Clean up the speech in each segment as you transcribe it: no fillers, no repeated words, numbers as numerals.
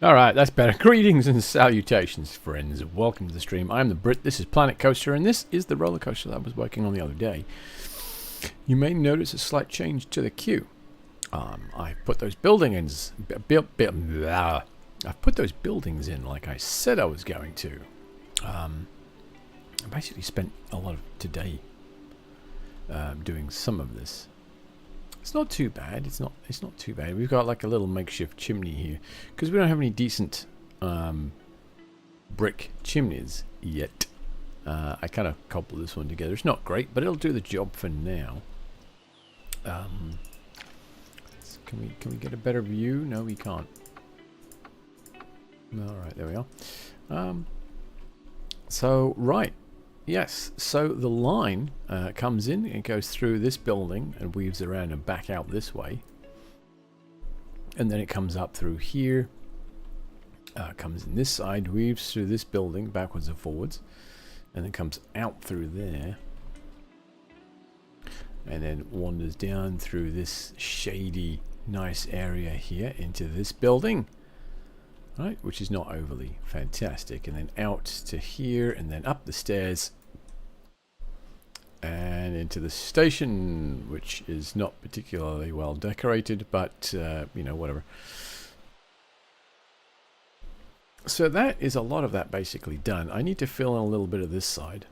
Alright, that's better. Greetings and salutations, friends. Welcome to the stream. I'm the Brit, this is Planet Coaster, and this is the roller coaster that I was working on the other day. You may notice a slight change to the queue. I put those buildings in. I've put those buildings in like I said I was going to. I basically spent a lot of today doing some of this. It's not too bad. It's not too bad. We've got like a little makeshift chimney here because we don't have any decent brick chimneys yet. I kind of cobbled this one together. It's not great, but it'll do the job for now. Can we get a better view? No, we can't. All right, there we are. So right. Yes, so the line comes in, it goes through this building and weaves around and back out this way. And then it comes up through here, comes in this side, weaves through this building backwards and forwards, and then comes out through there. And then wanders down through this shady, nice area here into this building. Right, which is not overly fantastic, and then out to here, and then up the stairs, and into the station, which is not particularly well decorated, but you know, whatever. So that is a lot of that basically done. I need to fill in a little bit of this side,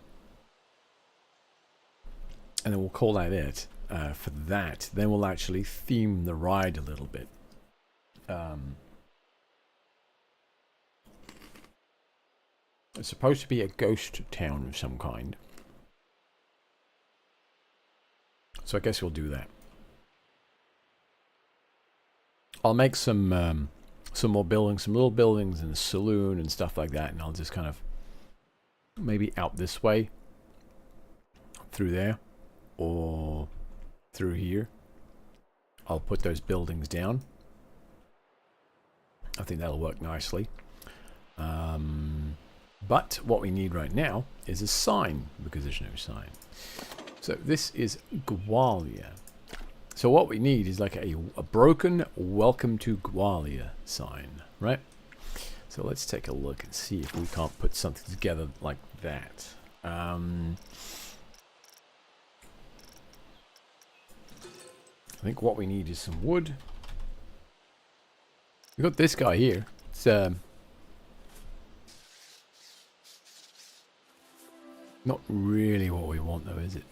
and then we'll call that it for that. Then we'll actually theme the ride a little bit. It's supposed to be a ghost town of some kind. So I guess we'll do that. I'll make some more buildings, some little buildings and a saloon and stuff like that, and I'll just kind of maybe out this way, through there, or through here. I'll put those buildings down. I think that'll work nicely. But what we need right now is a sign, because there's no sign. So this is Gwalia. So what we need is like a broken welcome to Gwalia sign, right? So let's take a look and see if we can't put something together like that. I think what we need is some wood. We've got this guy here. It's not really what we want, though, is it?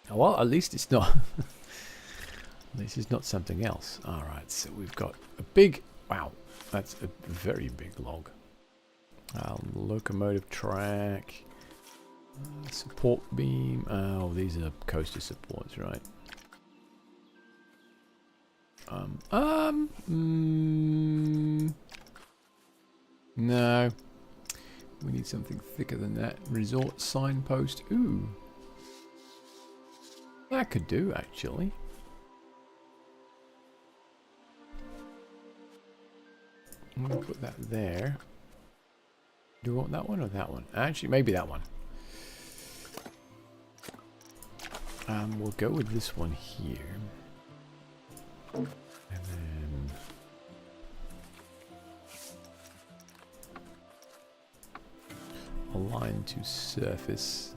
Well, at least it's not. This is not something else. All right, so we've got a big. Wow, that's a very big log. Locomotive track, support beam. Oh, these are coaster supports, right? No. We need something thicker than that. Resort signpost. Ooh. That could do, actually. I'm going to put that there. Do you want that one or that one? Actually, maybe that one. We'll go with this one here. And then... align to surface.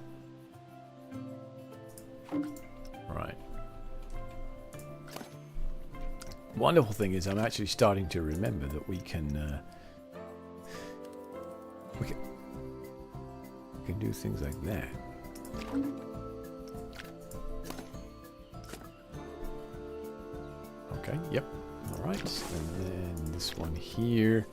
Right. Wonderful thing is I'm actually starting to remember that we can do things like that. Okay, yep. Alright. And then this one here.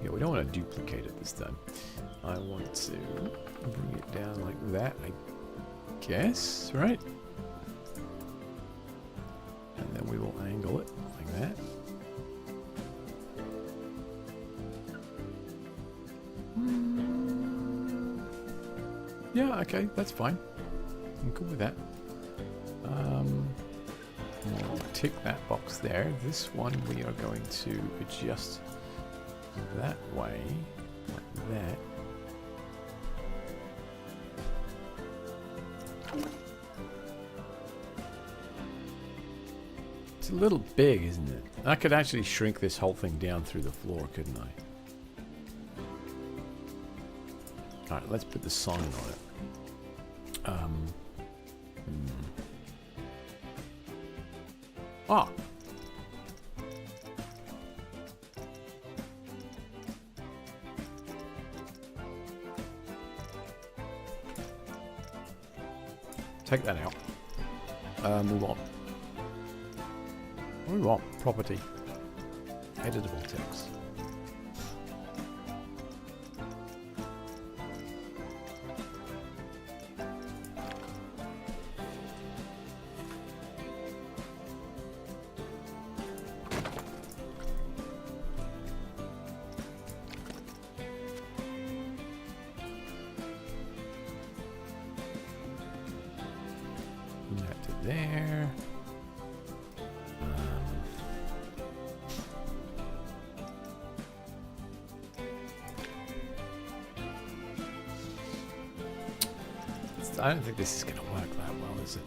Yeah, we don't want to duplicate it this time. I want to bring it down like that, I guess, right? And then we will angle it like that. Yeah, okay, that's fine. I'm cool with that. We'll tick that box there. This one we are going to adjust that way, like that. It's a little big, isn't it? I could actually shrink this whole thing down through the floor, couldn't I? Alright, let's put the sign on it. Ah! Take that out. We want property. Editable text. That to there. I don't think this is going to work that well, is it?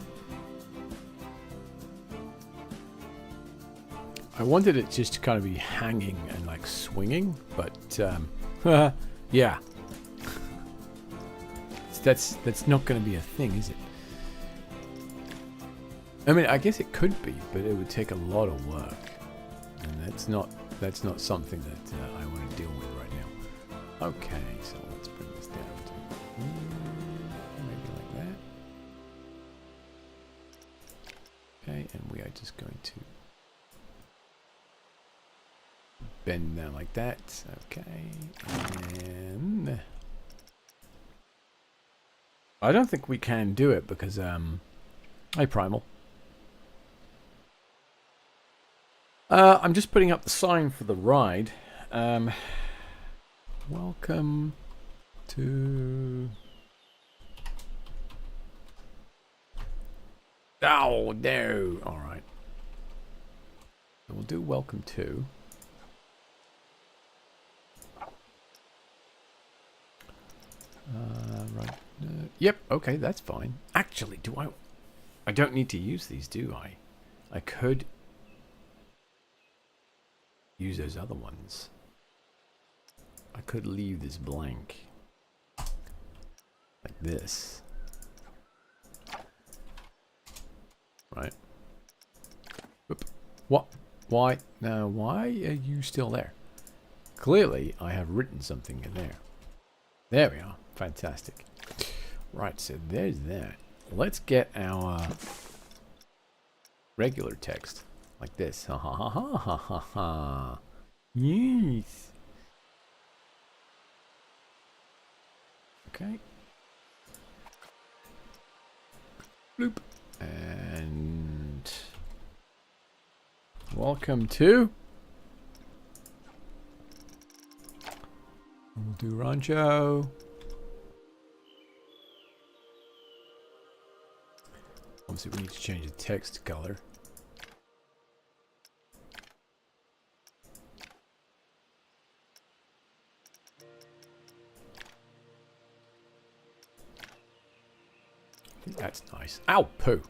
I wanted it just to kind of be hanging and like swinging, but yeah. That's not going to be a thing, is it? I mean, I guess it could be, but it would take a lot of work, and that's not something that I want to deal with right now. Okay, so let's bring this down to maybe like that. Okay, and we are just going to bend down like that. Okay, and I don't think we can do it because hey Primal. I'm just putting up the sign for the ride. Welcome to... Oh, no. All right. We'll do welcome to. Right. Yep. Okay, that's fine. Actually, do I don't need to use these, do I? I could use those other ones. I could leave this blank. Like this. Right. Oop. What? Why? Now, why are you still there? Clearly, I have written something in there. There we are. Fantastic. Right, so there's that. Let's get our regular text. Like this. Ha ha ha ha ha ha ha. Yes. Okay. Bloop. And welcome to. We'll do Rancho. Obviously, we need to change the text color. I think that's nice. Ow, poo.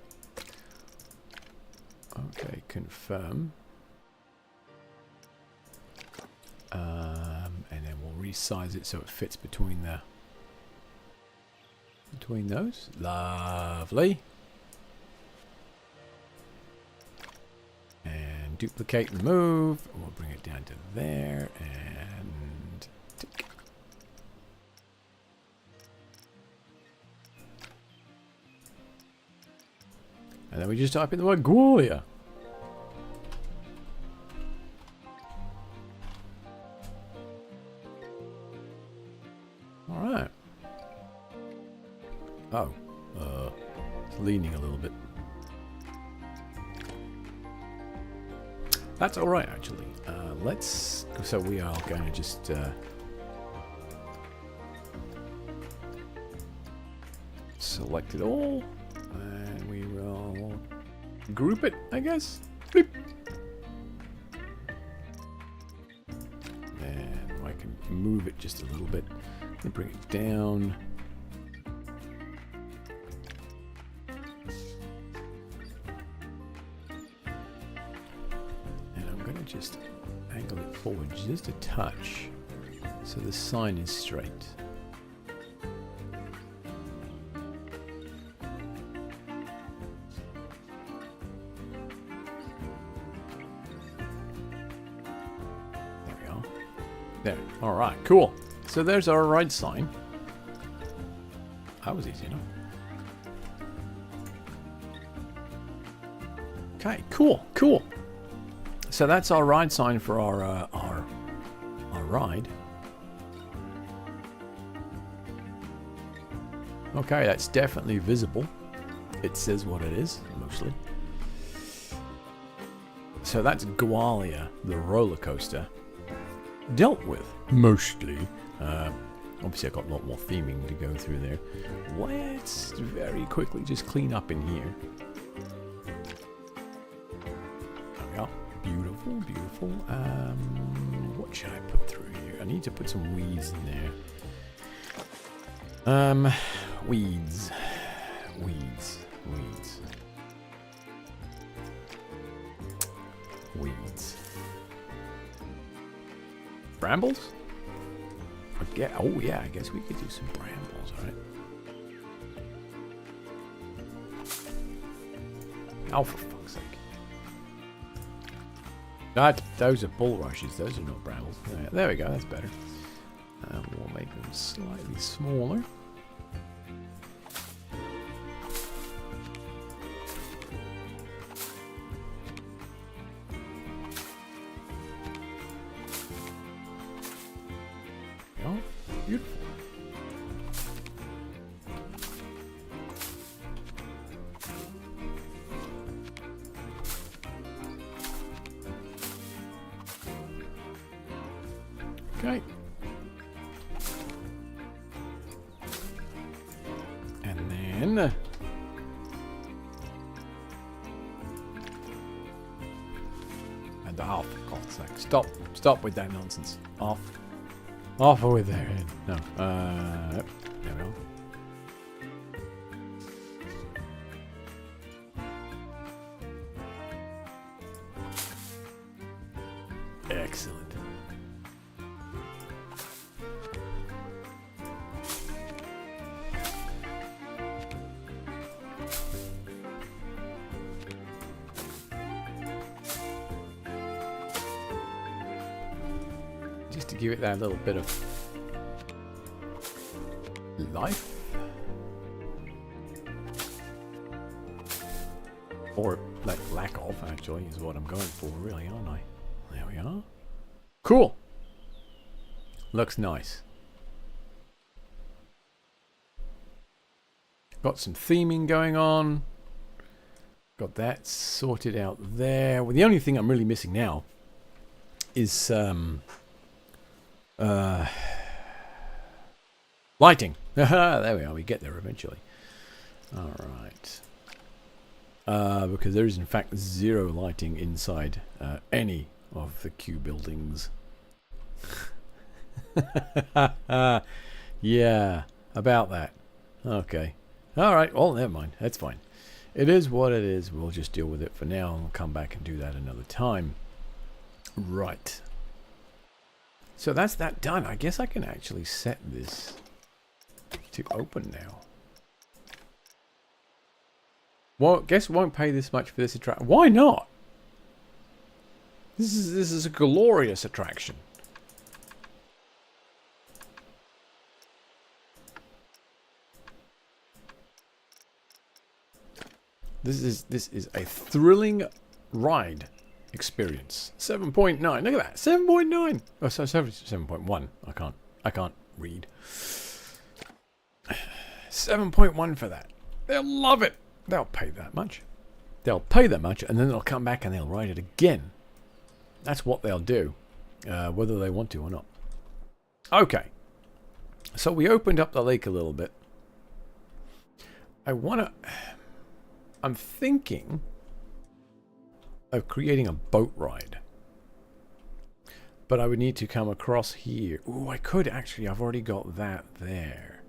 Okay, confirm. And then we'll resize it so it fits between those. Lovely. And duplicate and move. We'll bring it down to there and tick. And then we just type in the word Gwalior. Alright. Oh. It's leaning a little bit. That's alright, actually. So we are going to just... select it all. And we will group it, I guess. Bloop. And I can move it just a little bit and bring it down. just a touch. So the sign is straight. There we go. There. Alright, cool. So there's our ride sign. That was easy enough. Okay, cool, cool. So that's our ride sign for our ride. Okay, that's definitely visible. It says what it is, mostly. So that's Gwalia, the roller coaster. Dealt with, mostly. Obviously I've got a lot more theming to go through there. Let's very quickly just clean up in here. There we go. Beautiful, beautiful. What should I put through here? I need to put some weeds in there. Weeds. Weeds. Weeds. Weeds. Brambles? Oh yeah, I guess we could do some brambles, alright. Oh, for fuck's sake. Those are bulrushes, those are not brambles. There we go, that's better. We'll make them slightly smaller. Oh, beautiful. Okay. And then and off, for God's sake. Stop with that nonsense. Off. Off with their head. No. There we go. Excellent. Just to give it that little bit of life. Or like lack of, actually, is what I'm going for, really, aren't I? There we are. Cool. Looks nice. Got some theming going on. Got that sorted out there. Well, the only thing I'm really missing now is lighting. There we are. We get there eventually. All right. Because there is in fact zero lighting inside any of the Q buildings. Yeah, about that. Okay. All right. Well, never mind. That's fine. It is what it is. We'll just deal with it for now. We'll come back and do that another time. Right. So that's that done. I guess I can actually set this to open now. Well, guess won't pay this much for this attraction. Why not? This is a glorious attraction. This is a thrilling ride experience. 7.9. Look at that. 7.9. Oh, so 7.1. I can't read. 7.1 for that. They'll love it. They'll pay that much. They'll pay that much, and then they'll come back and they'll ride it again. That's what they'll do, whether they want to or not. Okay. So we opened up the lake a little bit. I'm thinking of creating a boat ride. But I would need to come across here. Ooh, I could actually. I've already got that there.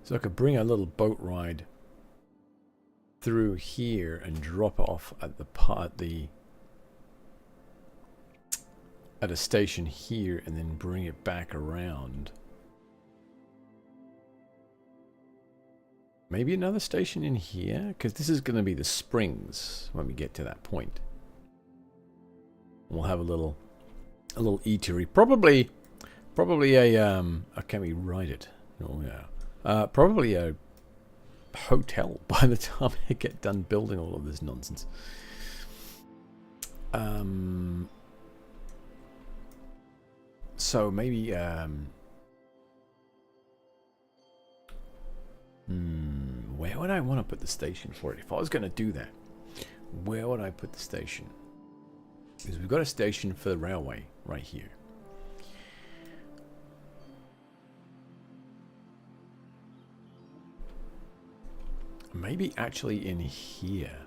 So I could bring a little boat ride through here and drop it off at the at a station here and then bring it back around. Maybe another station in here? Because this is going to be the springs when we get to that point. We'll have a little eatery. Probably a, can we write it? Oh, yeah. Probably a hotel by the time I get done building all of this nonsense. So maybe, where would I want to put the station for it? If I was going to do that, where would I put the station? Because we've got a station for the railway right here. Maybe actually in here,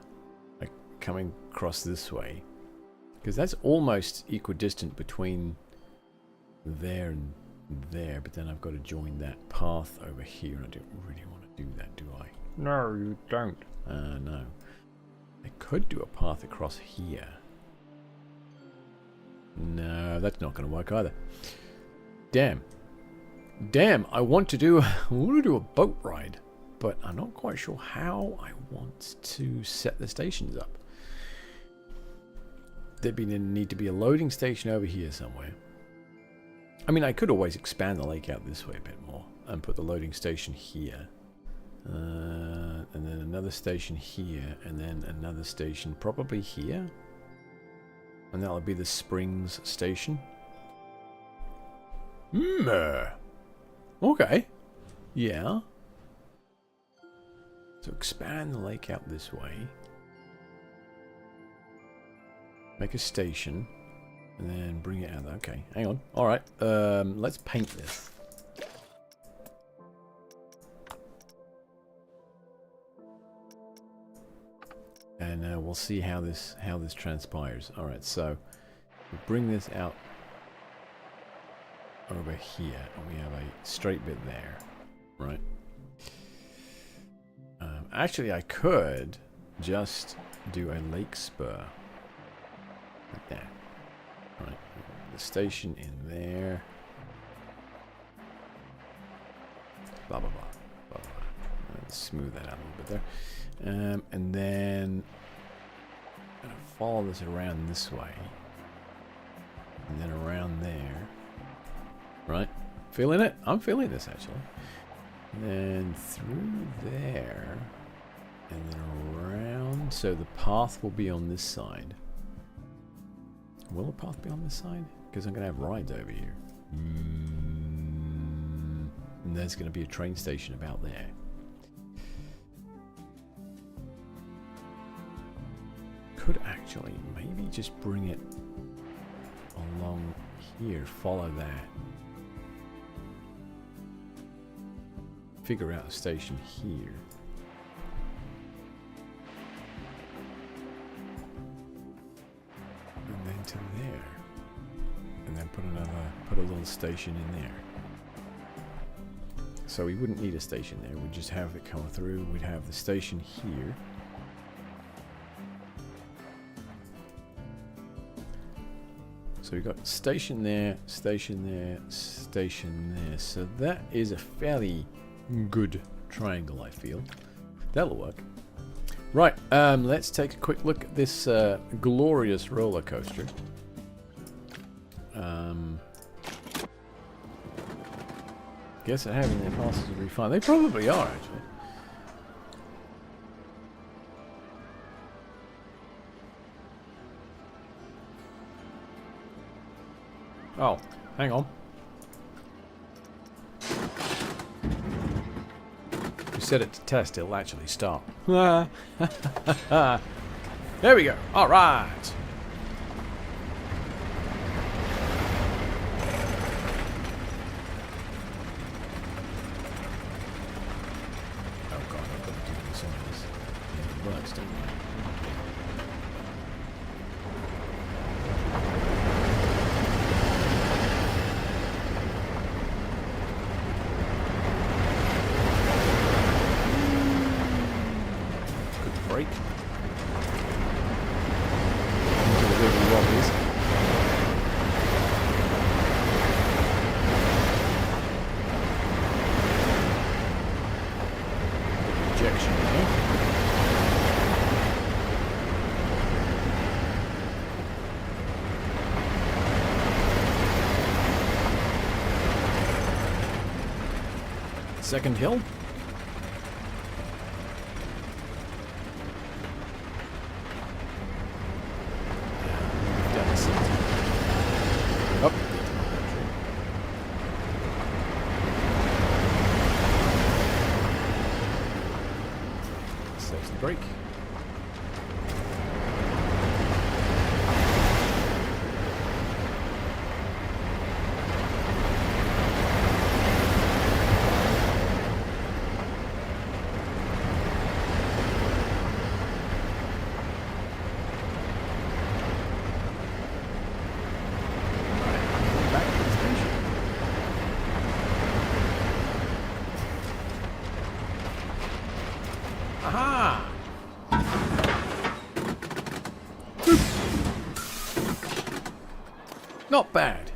like coming across this way, because that's almost equidistant between there and there, but then I've got to join that path over here, and I don't really want to do that, do I? No, you don't. No. I could do a path across here. No, that's not going to work either. Damn. Damn, I want to do a boat ride, but I'm not quite sure how I want to set the stations up. There'd need to be a loading station over here somewhere. I mean, I could always expand the lake out this way a bit more and put the loading station here. And then another station here, and then another station probably here. And that'll be the Springs station. Okay. Yeah. So expand the lake out this way. Make a station. And then bring it out. Okay, hang on. Alright, let's paint this. And we'll see how this transpires. Alright, so we bring this out over here, and we have a straight bit there, right? Actually, I could just do a lake spur like that. Right, the station in there. Blah blah blah. Blah blah. Let's smooth that out a little bit there. And then I'm gonna follow this around this way, and then around there. Right, feeling it? I'm feeling this actually. And then through there, and then around. So the path will be on this side. Will the path be on this side? Because I'm going to have rides over here. And there's going to be a train station about there. Could actually maybe just bring it along here. Follow that. Figure out a station here. And then to there. And then put a little station in there. So we wouldn't need a station there. We'd just have it come through. We'd have the station here. So we've got station there, station there, station there. So that is a fairly good triangle, I feel. That'll work. Right, let's take a quick look at this glorious roller coaster. Guess they're having their passes will be fine. They probably are, actually. Oh, hang on. We set it to test, it'll actually start. There we go. All right. Oh god, I've got to do this on this. It works, don't it? Break. Into the wiggly wobblies. Second hill. Oh. Saves the brake. Aha! Not bad.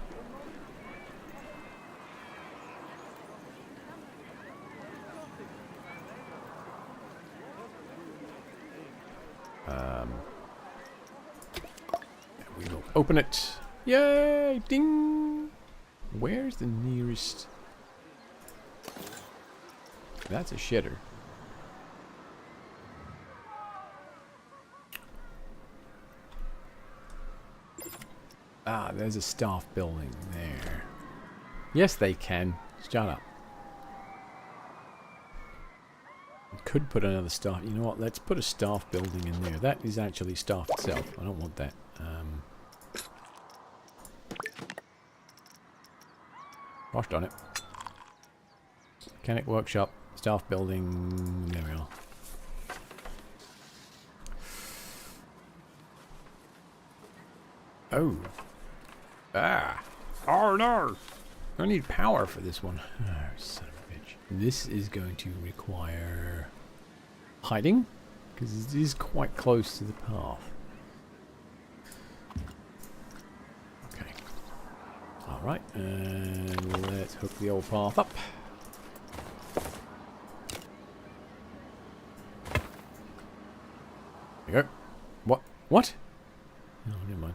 We will open it. Yay! Ding! Where's the nearest? That's a shitter. Ah, there's a staff building there. Yes, they can. Shut up. Could put another staff. You know what? Let's put a staff building in there. That is actually staff itself. I don't want that. Gosh darn it. Mechanic workshop, staff building. There we are. Oh. Ah. Oh no. I need power for this one. Oh, son of a bitch. This is going to require hiding, because it is quite close to the path. Okay. Alright, and let's hook the old path up. There you go. What? What? Oh, never mind.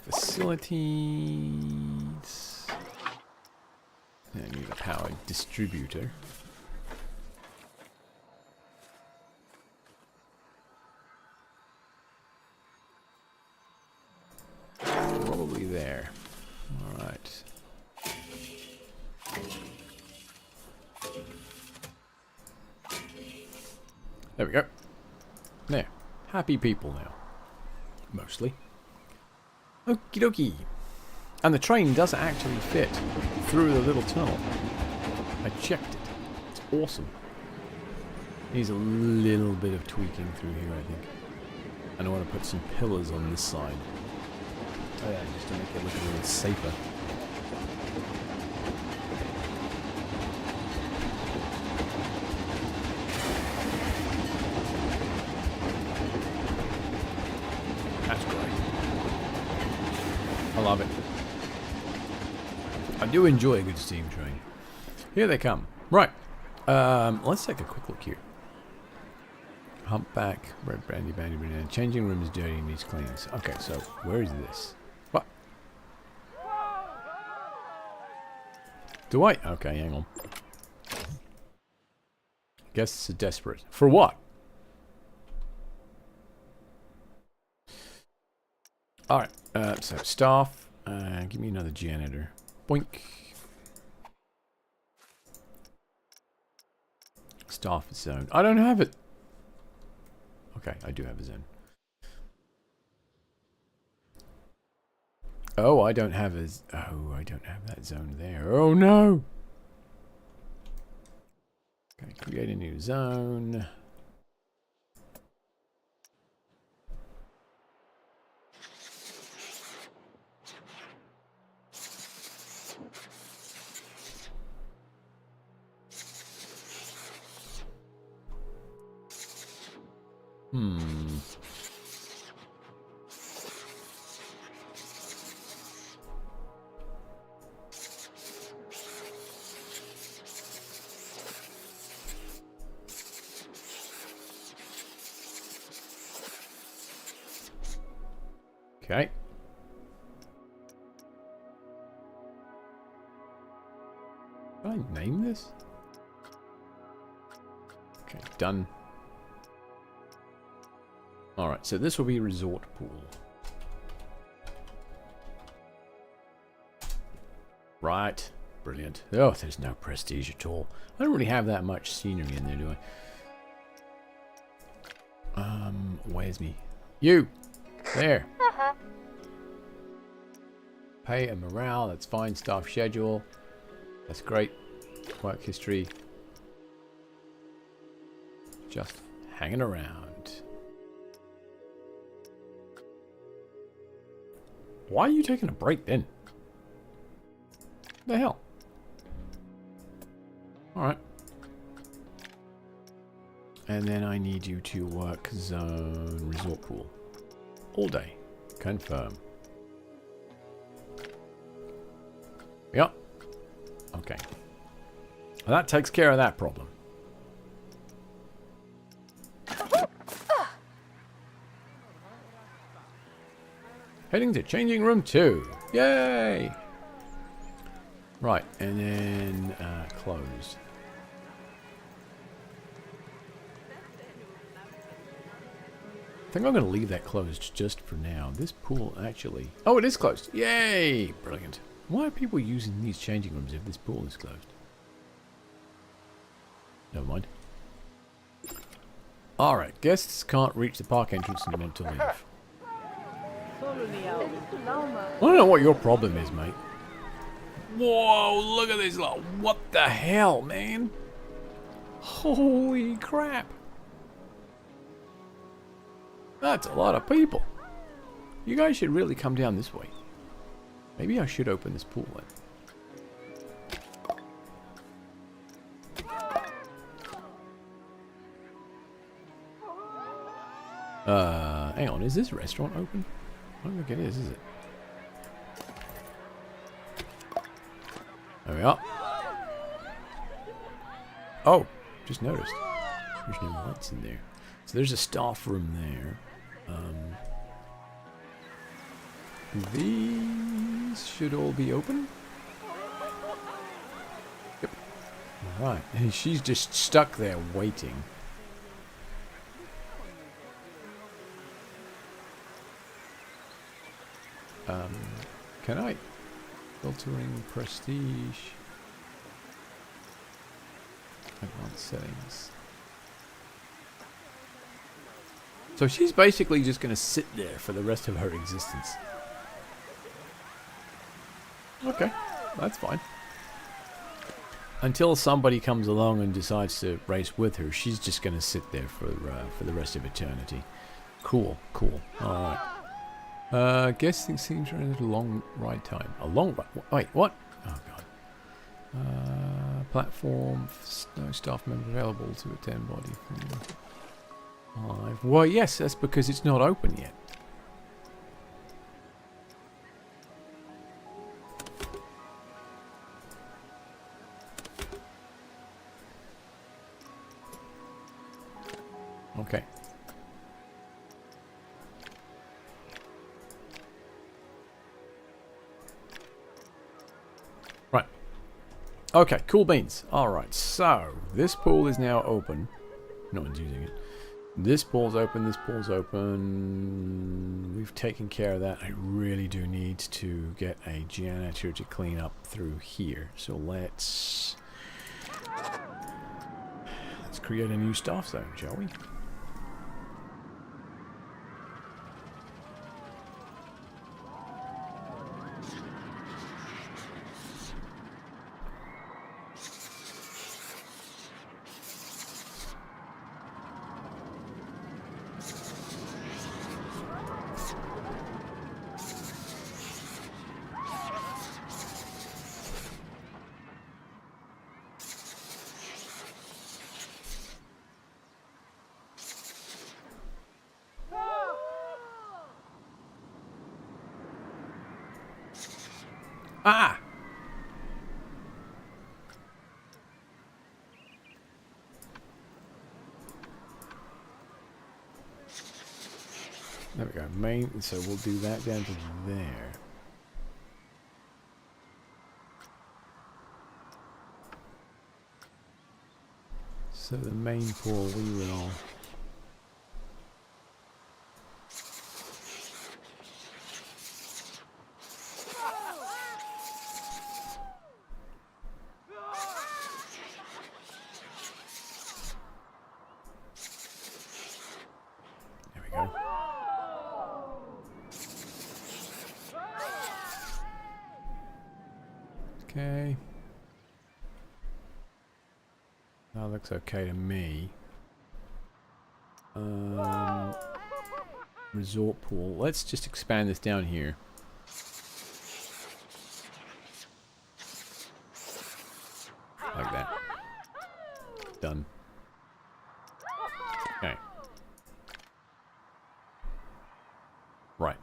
Facilities. I need a power distributor. Probably there. Alright. There we go. There. Happy people now. Mostly. Okie dokie. And the train does actually fit through the little tunnel. I checked it. It's awesome. Needs a little bit of tweaking through here, I think. And I want to put some pillars on this side. Oh yeah, just to make it look a little safer. That's great. I love it. I do enjoy a good steam train. Here they come. Right. Let's take a quick look here. Humpback, red brandy, banana. Changing rooms dirty and needs cleans. Okay, so where is this? What? Do I? Okay, hang on. Guests are desperate. For what? Alright, so staff. Give me another janitor. Boink. Staff zone. I don't have it. Okay, I do have a zone. Oh, I don't have a... Oh, I don't have that zone there. Oh, no! Okay, create a new zone. Okay. Can I name this? Okay, done. Alright, so this will be resort pool. Right. Brilliant. Oh, there's no prestige at all. I don't really have that much scenery in there, do I? Where's me? You! There. Pay and morale, that's fine. Staff schedule. That's great. Work history. Just hanging around. Why are you taking a break then? What the hell? Alright. And then I need you to work zone resort pool. All day. Confirm. Yep. Okay. Well, that takes care of that problem. Heading to changing room 2. Yay! Right, and then close. I think I'm going to leave that closed just for now. This pool actually... Oh, it is closed. Yay! Brilliant. Why are people using these changing rooms if this pool is closed? Never mind. Alright, guests can't reach the park entrance and want to leave. I don't know what your problem is, mate. Whoa, look at this lot. What the hell, man? Holy crap. That's a lot of people. You guys should really come down this way. Maybe I should open this pool then. Hang on, is this restaurant open? I don't think it is it? There we are. Oh, just noticed. There's no lights in there. So there's a staff room there. These should all be open. Yep. Alright, and she's just stuck there waiting. Can I? Filtering prestige. Advanced settings. So she's basically just going to sit there for the rest of her existence. Okay, that's fine. Until somebody comes along and decides to race with her, she's just going to sit there for the rest of eternity. Cool, cool. All right. Guess things seem to run at a long ride time. A long ride? Wait, what? Oh god. Platform. No staff member available to attend body. Live. Well, yes, that's because it's not open yet. Okay. Right. Okay, cool beans. Alright, so this pool is now open. No one's using it. This pool's open, this pool's open. We've taken care of that. I really do need to get a janitor to clean up through here. So let's create a new staff zone, shall we? Ah! There we go. Main, so we'll do that down to there. So the main pool we will... There we go. Okay. That looks okay to me. Resort pool. Let's just expand this down here. Like that. Done. Okay. Right.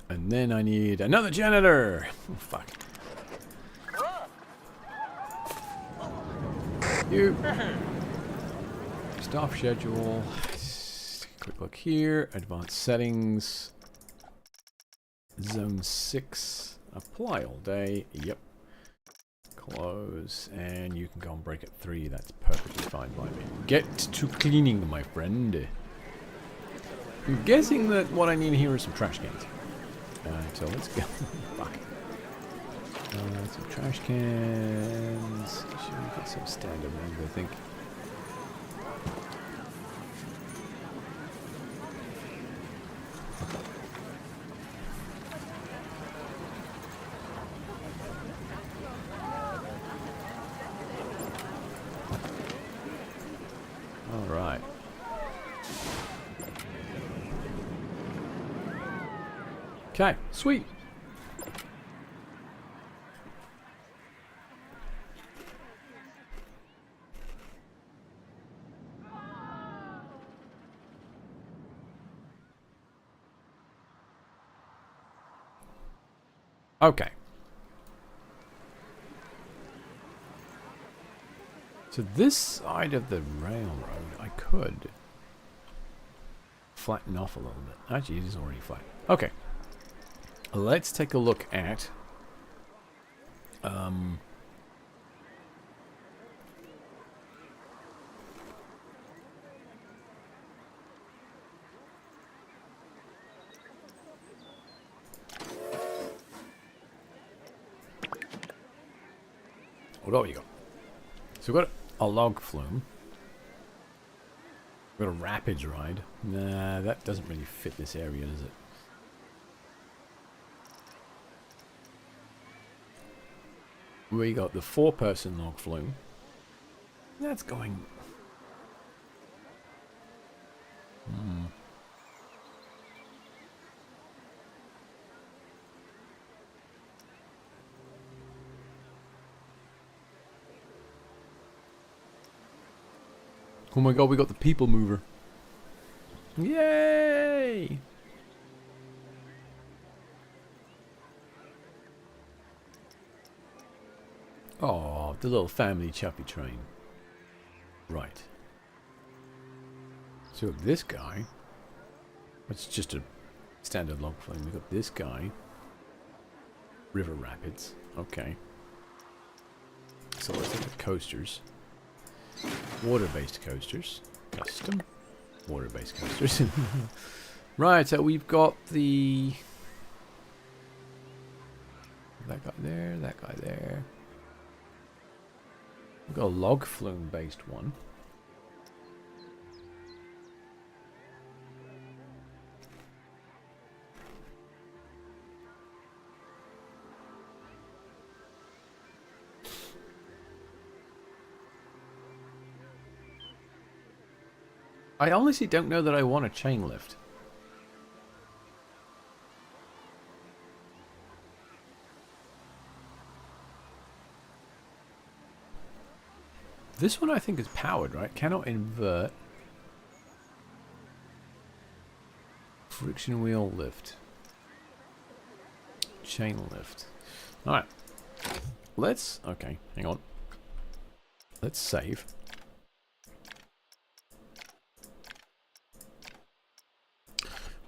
And then I need another janitor! Oh, fuck. You. Staff schedule. Quick look here. Advanced settings. Zone 6. Apply all day. Yep. Close. And you can go and break at 3. That's perfectly fine by me. Get to cleaning, my friend. I'm guessing that what I need here is some trash cans. So let's go. Fuck. Some trash cans. Should we get some standard ones, I think. Alright. Okay, sweet. Okay. So this side of the railroad, I could flatten off a little bit. Actually, it is already flat. Okay. Let's take a look at what do we got? So we've got a log flume. We've got a rapids ride. Nah, that doesn't really fit this area, does it? We got the 4-person log flume. That's going... Oh my god, we got the people mover. Yay! Oh, the little family chappy train. Right. So this guy. It's just a standard log flume. We got this guy. River rapids. Okay. So let's look at coasters. Water-based coasters. Custom. Water-based coasters. Right, so we've got the... That guy there, that guy there. We've got a log flume-based one. I honestly don't know that I want a chain lift. This one I think is powered, right? Cannot invert. Friction wheel lift. Chain lift. Alright. Let's... Okay, hang on. Let's save.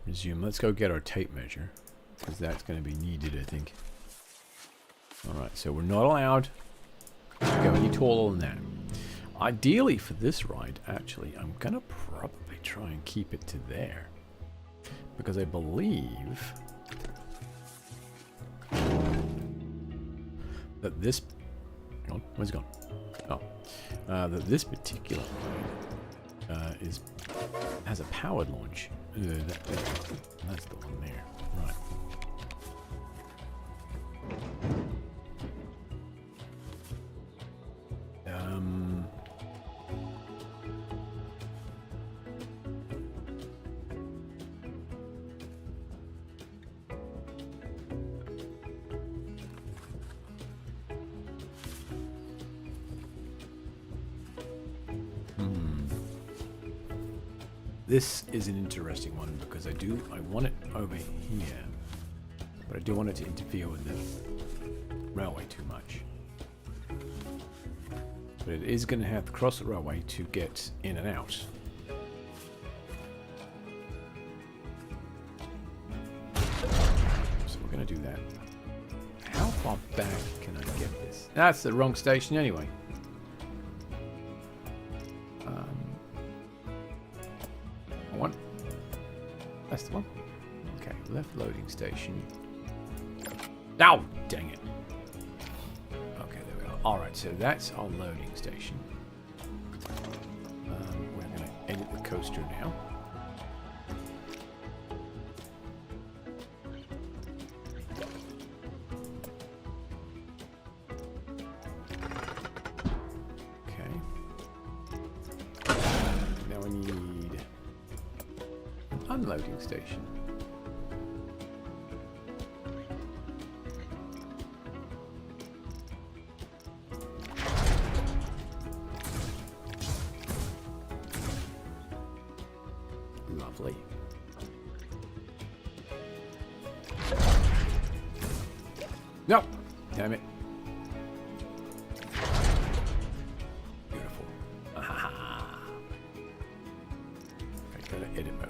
Resume. Let's go get our tape measure, because that's going to be needed, I think. Alright, so we're not allowed to go any taller than that. Ideally for this ride, actually, I'm going to probably try and keep it to there. Because I believe that this... Hang on, where's it gone? Oh. That this particular ride has a powered launch. That's the one there. Right. This is an interesting one because I want it over here, but I do want it to interfere with the railway too much. But it is going to have to cross the railway to get in and out. So we're going to do that. How far back can I get this? That's the wrong station anyway. One. That's the one. Okay, left loading station. Ow! Dang it. Okay, there we go. Alright, so that's our loading station. We're going to edit the coaster now. Okay. Now we need unloading station. Lovely. No! Damn it. Beautiful. Okay, go to edit mode.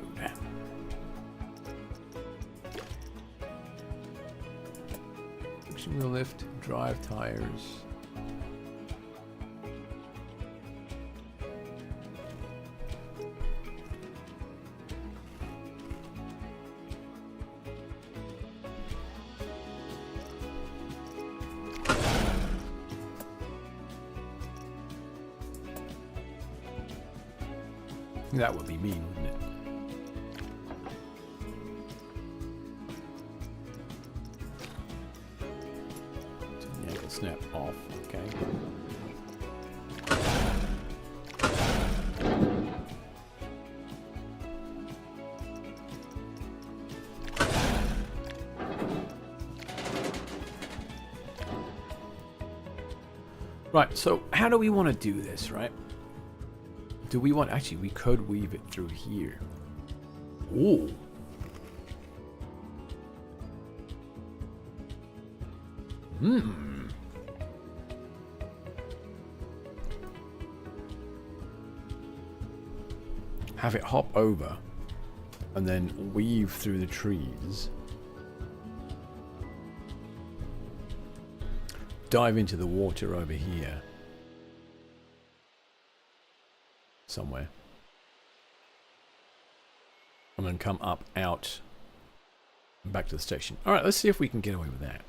Wheel lift, drive tires. That would be mean, wouldn't it? Snap off, okay. Right, so how do we want to do this, right? Do we want... Actually, we could weave it through here. Ooh. Have it hop over and then weave through the trees. Dive into the water over here. Somewhere. And then come up, out, and back to the station. Alright, let's see if we can get away with that.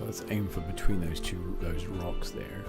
Let's aim for between those rocks there.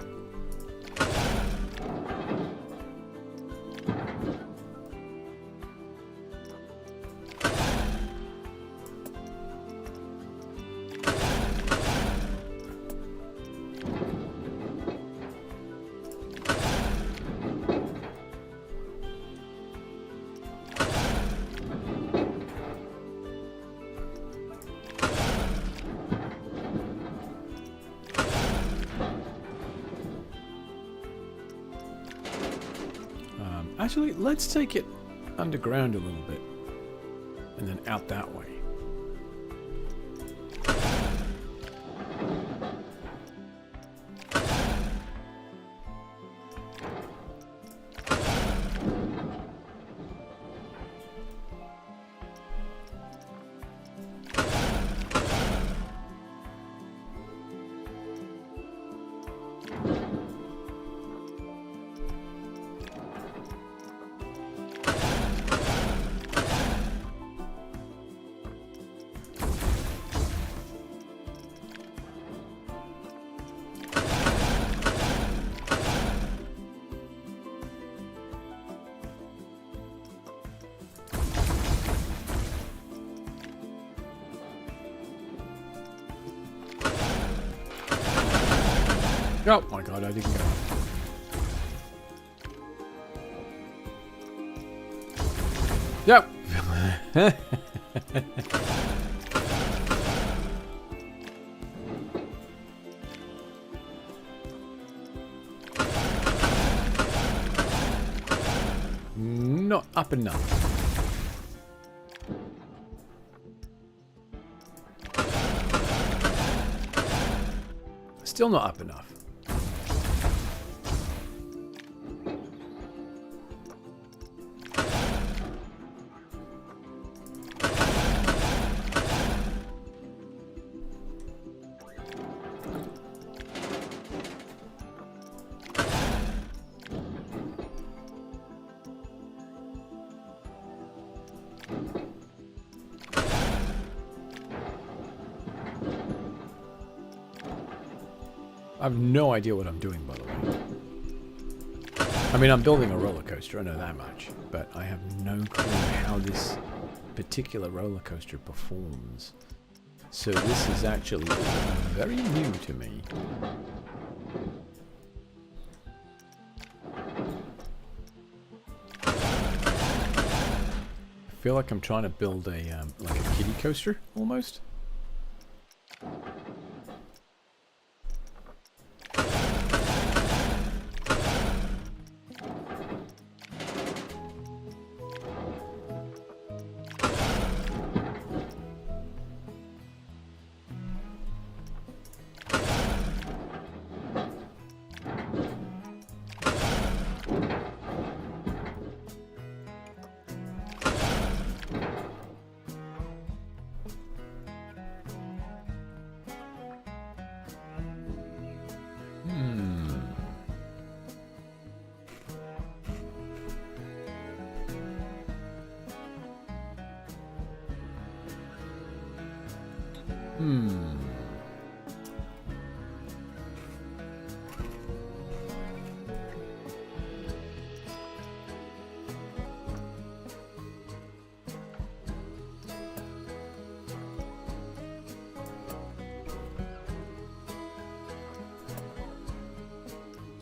Actually, let's take it underground a little bit and then out that way. Oh my god, I didn't go. Yep. Not up enough. Still not up enough. I have no idea what I'm doing, by the way. I mean, I'm building a roller coaster, I know that much, but I have no clue how this particular roller coaster performs. So this is actually very new to me. I feel like I'm trying to build a like a kiddie coaster almost.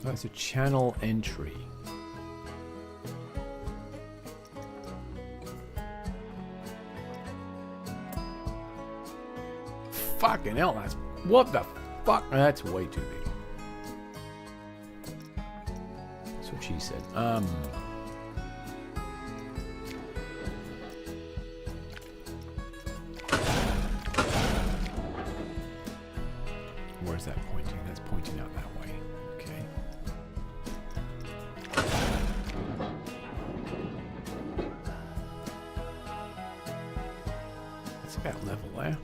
That's a channel entry. Fucking hell, that's... What the fuck? That's way too big. That's what she said. Where's that pointing? That's pointing out that way. Okay. It's about level there.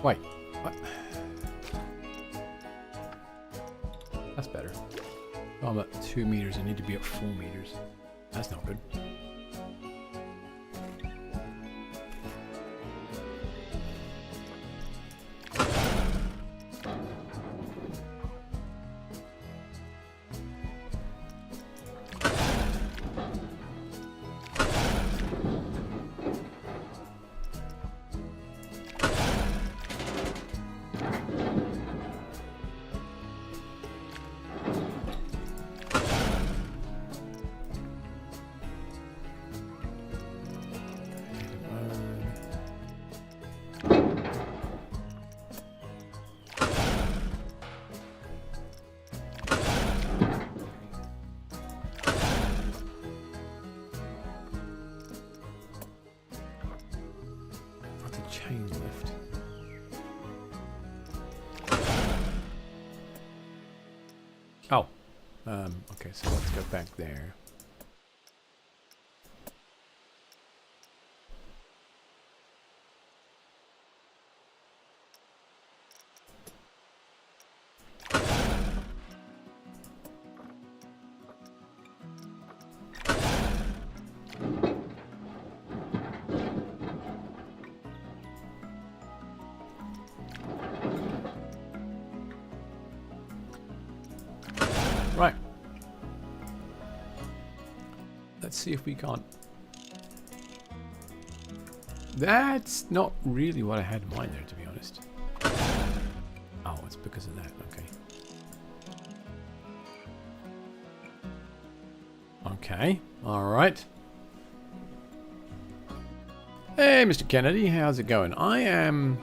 Wait. What? That's better. Oh, I'm at 2 meters. I need to be at 4 meters. That's not good. Chain lift. Oh. Okay, so let's go back there. Right. Let's see if we can't. That's not really what I had in mind there, to be honest. Oh, it's because of that. Okay. Okay. All right. Hey, Mr. Kennedy, how's it going? I am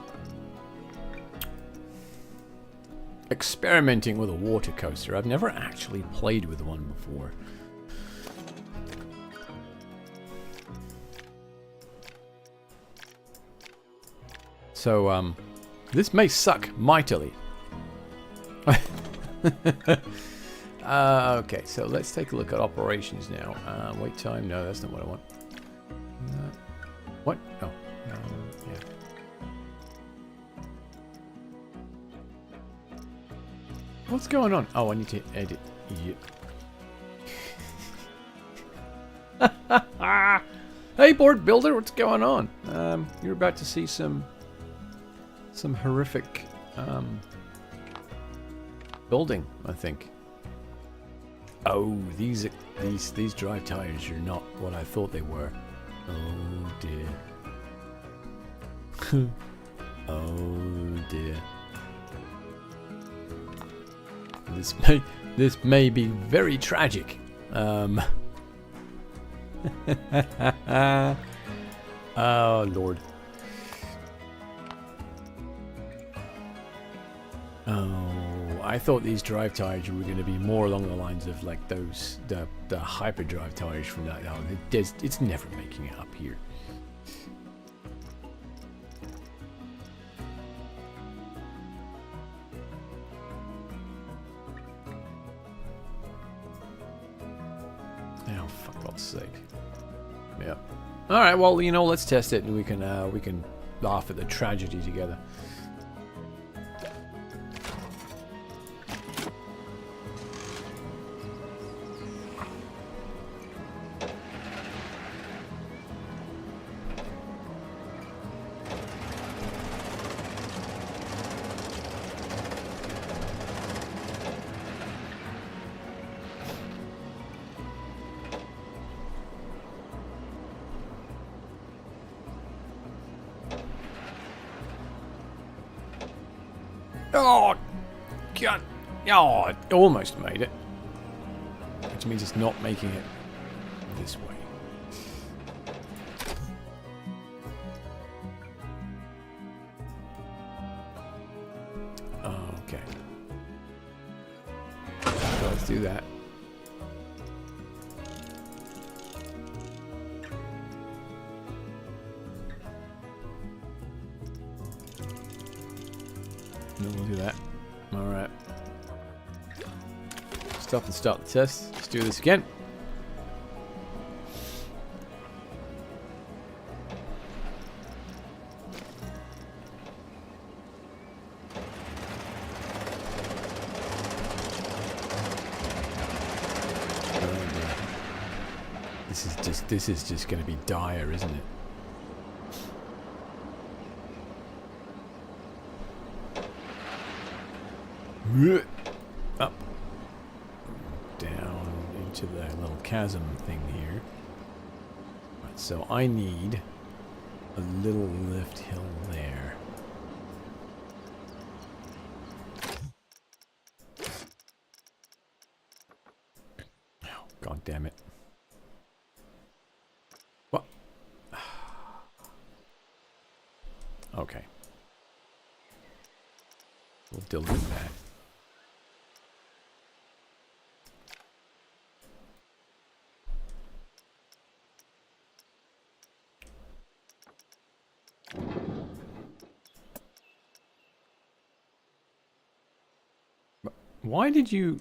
experimenting with a water coaster. I've never actually played with one before. So, this may suck mightily. Okay, so let's take a look at operations now. Wait time. No, that's not what I want. What? Oh, yeah. What's going on? Oh, I need to edit. Yeah. Hey, board builder, what's going on? You're about to see some horrific building, I think. Oh, these drive tires are not what I thought they were. Oh dear. Oh dear. This may be very tragic. Oh Lord. Oh, I thought these drive tires were going to be more along the lines of like those the hyperdrive tires from that. Oh, it's never making it up here. Oh, for God's sake. Yeah. All right. Well, you know, let's test it, and we can laugh at the tragedy together. Oh, God. Oh, it almost made it. Which means it's not making it this way. Okay. So let's do that. No, we'll do that. Alright. Stop and start the test. Let's do this again. this is just going to be dire, isn't it? Up, down into the little chasm thing here. Right, so I need a little lift hill there. Oh, God damn it. What? Okay. We'll delete that. Why did you...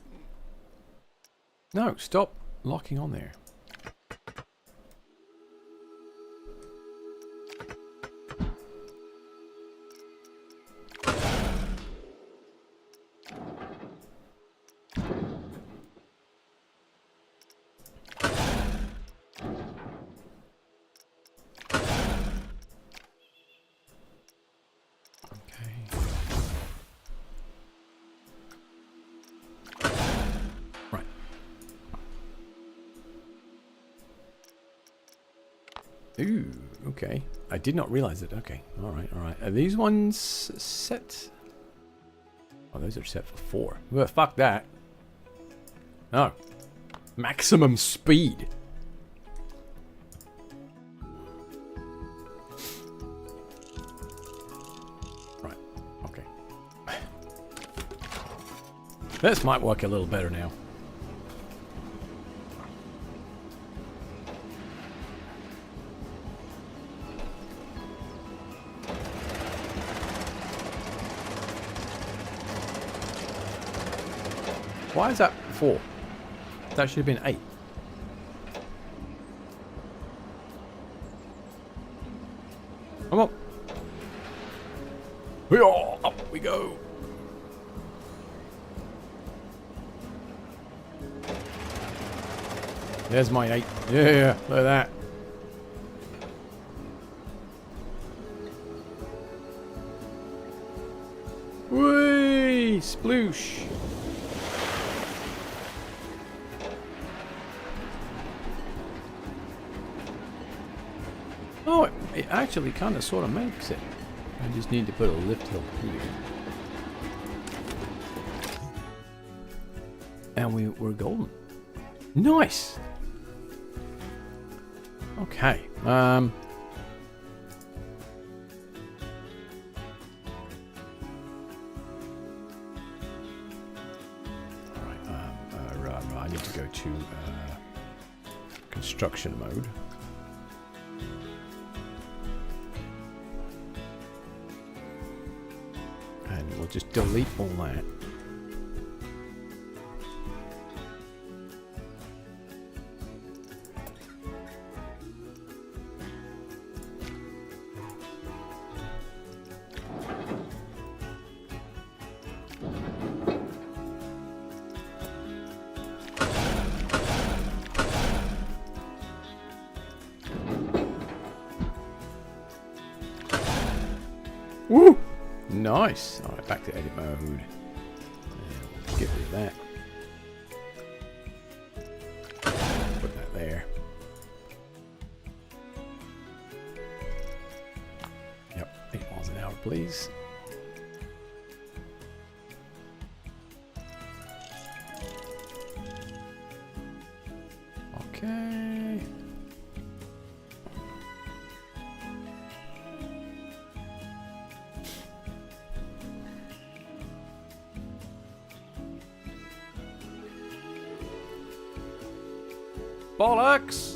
No, stop locking on there. Ooh, okay. I did not realize it. Okay, alright, alright. Are these ones set? Oh, those are set for 4. Well, fuck that. Oh. Maximum speed. Right, okay. This might work a little better now. Why is that 4? That should have been 8. Come on. Up we go. There's my 8. Yeah, look at that. Whee! Sploosh. Oh, it actually kind of sort of makes it. I just need to put a lift hill here. And we're golden. Nice! Okay. Alright, I need to go to construction mode. And we'll just delete all that. Woo! Nice. Alright, back to edit mode. And we'll get rid of that. Put that there. Yep, 8 miles an hour, please. Okay. Bollocks!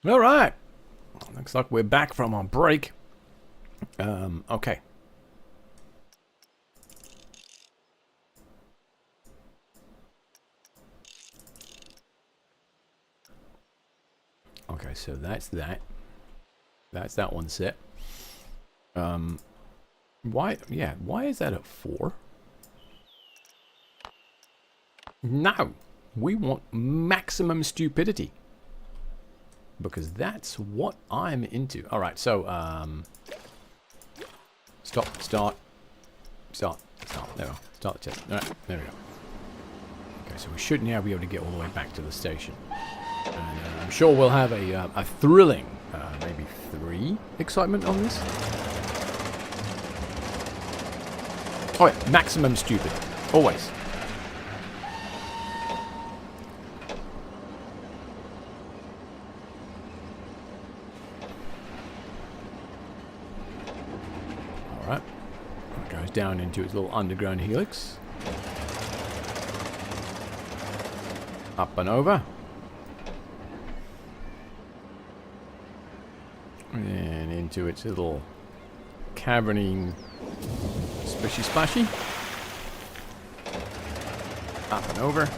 All right. Looks like we're back from our break. Okay. Okay, so that's that. That's that one set. Why is that at 4? No! We want maximum stupidity. Because that's what I'm into. Alright, so, start. There we go. Start the test. Alright, there we go. Okay, so we should now be able to get all the way back to the station. And I'm sure we'll have a thrilling, maybe 3 excitement on this. Oh yeah, maximum stupid. Always. Alright. It goes down into its little underground helix. Up and over. And into its little caverning splishy splashy. Up and over.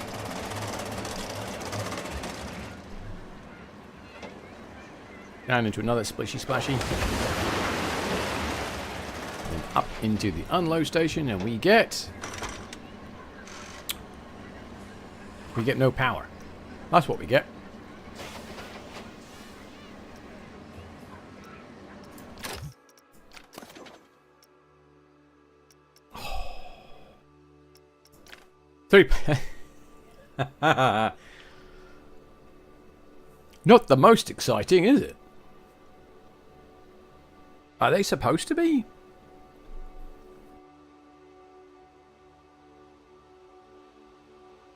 Down into another splishy splashy. Then up into the unload station, and we get no power. That's what we get. Not the most exciting, is it? Are they supposed to be?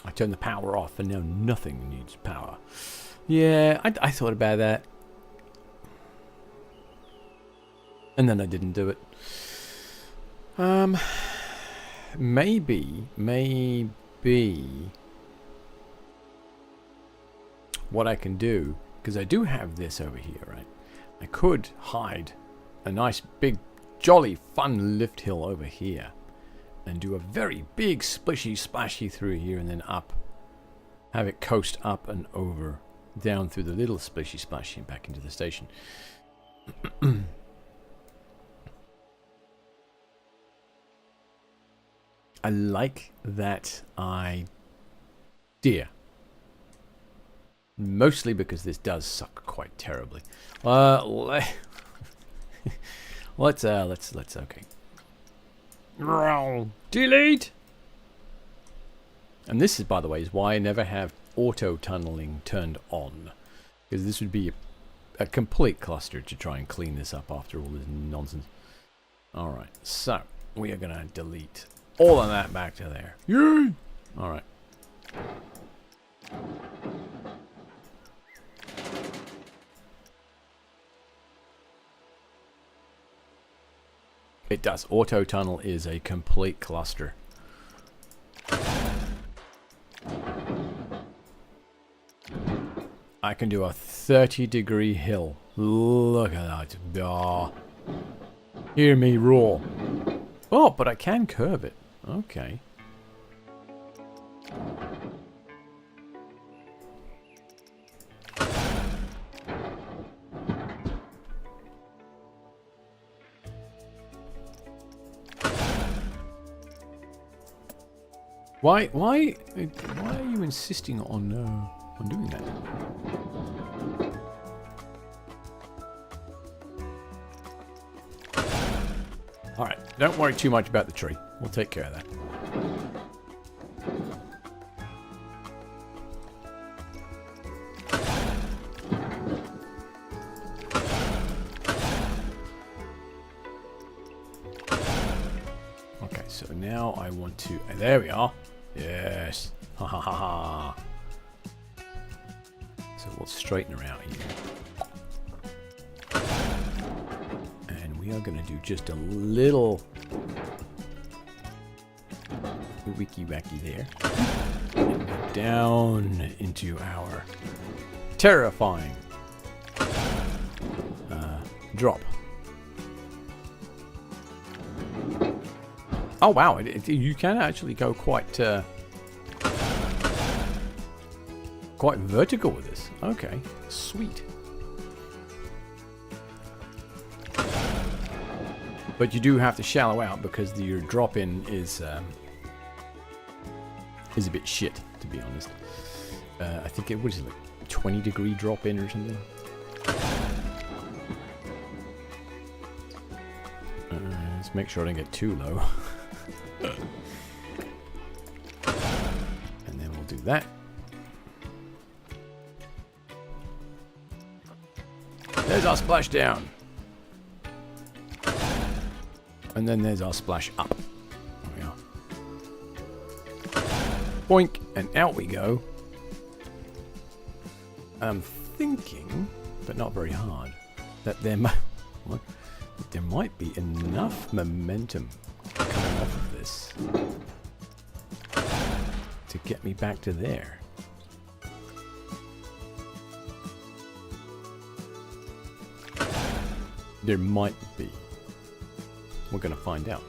I turned the power off and now nothing needs power. Yeah, I thought about that. And then I didn't do it. Maybe what I can do, because I do have this over here, right? I could hide a nice big jolly fun lift hill over here and do a very big splishy splashy through here and then up. Have it coast up and over, down through the little splishy splashy and back into the station. I like that idea. Mostly because this does suck quite terribly. Let's okay. Delete. And this is, by the way, is why I never have auto tunneling turned on, because this would be a complete cluster to try and clean this up after all this nonsense. All right, so we are gonna delete all of that back to there. Yay! All right. It does. Auto tunnel is a complete cluster. I can do a 30-degree hill. Look at that. Oh. Hear me roar. Oh, but I can curve it. Okay. Why are you insisting on doing that? Alright, don't worry too much about the tree. We'll take care of that. Okay, so now I want to... there we are. Yes. Ha ha ha ha. So we'll straighten her out here. We are going to do just a little wiki wacky there. And down into our terrifying drop. Oh wow, you can actually go quite quite vertical with this. Okay, sweet. But you do have to shallow out because your drop in is a bit shit, to be honest. I think what is it, like 20-degree drop in or something? Let's make sure I don't get too low. And then we'll do that. There's our splash down. And then there's our splash up. There we are. Boink, and out we go. I'm thinking, but not very hard, that there might be enough momentum coming off of this to get me back to there. There might be. We're going to find out.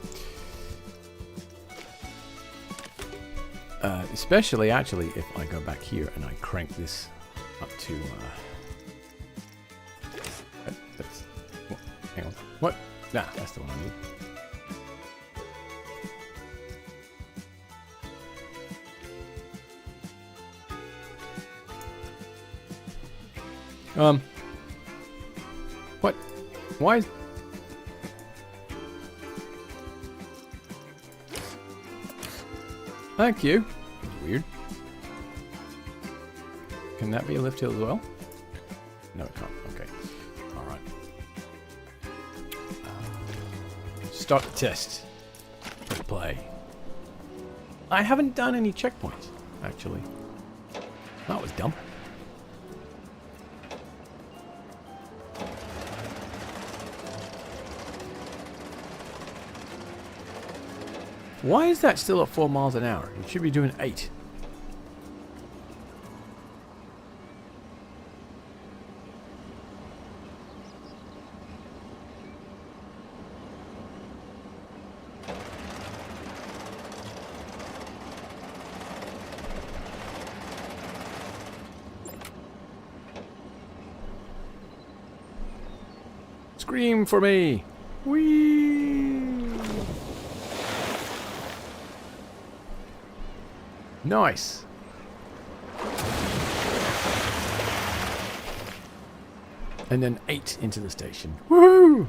Especially, actually, if I go back here and I crank this up to... hang on. What? Nah, that's the one I need. What? Why is... Thank you. That's weird. Can that be a lift hill as well? No, it can't. Okay. Alright. Start the test. Let's play. I haven't done any checkpoints, actually. That was dumb. Why is that still at 4 miles an hour? It should be doing 8. Scream for me! Whee! Nice. And then 8 into the station. Woohoo!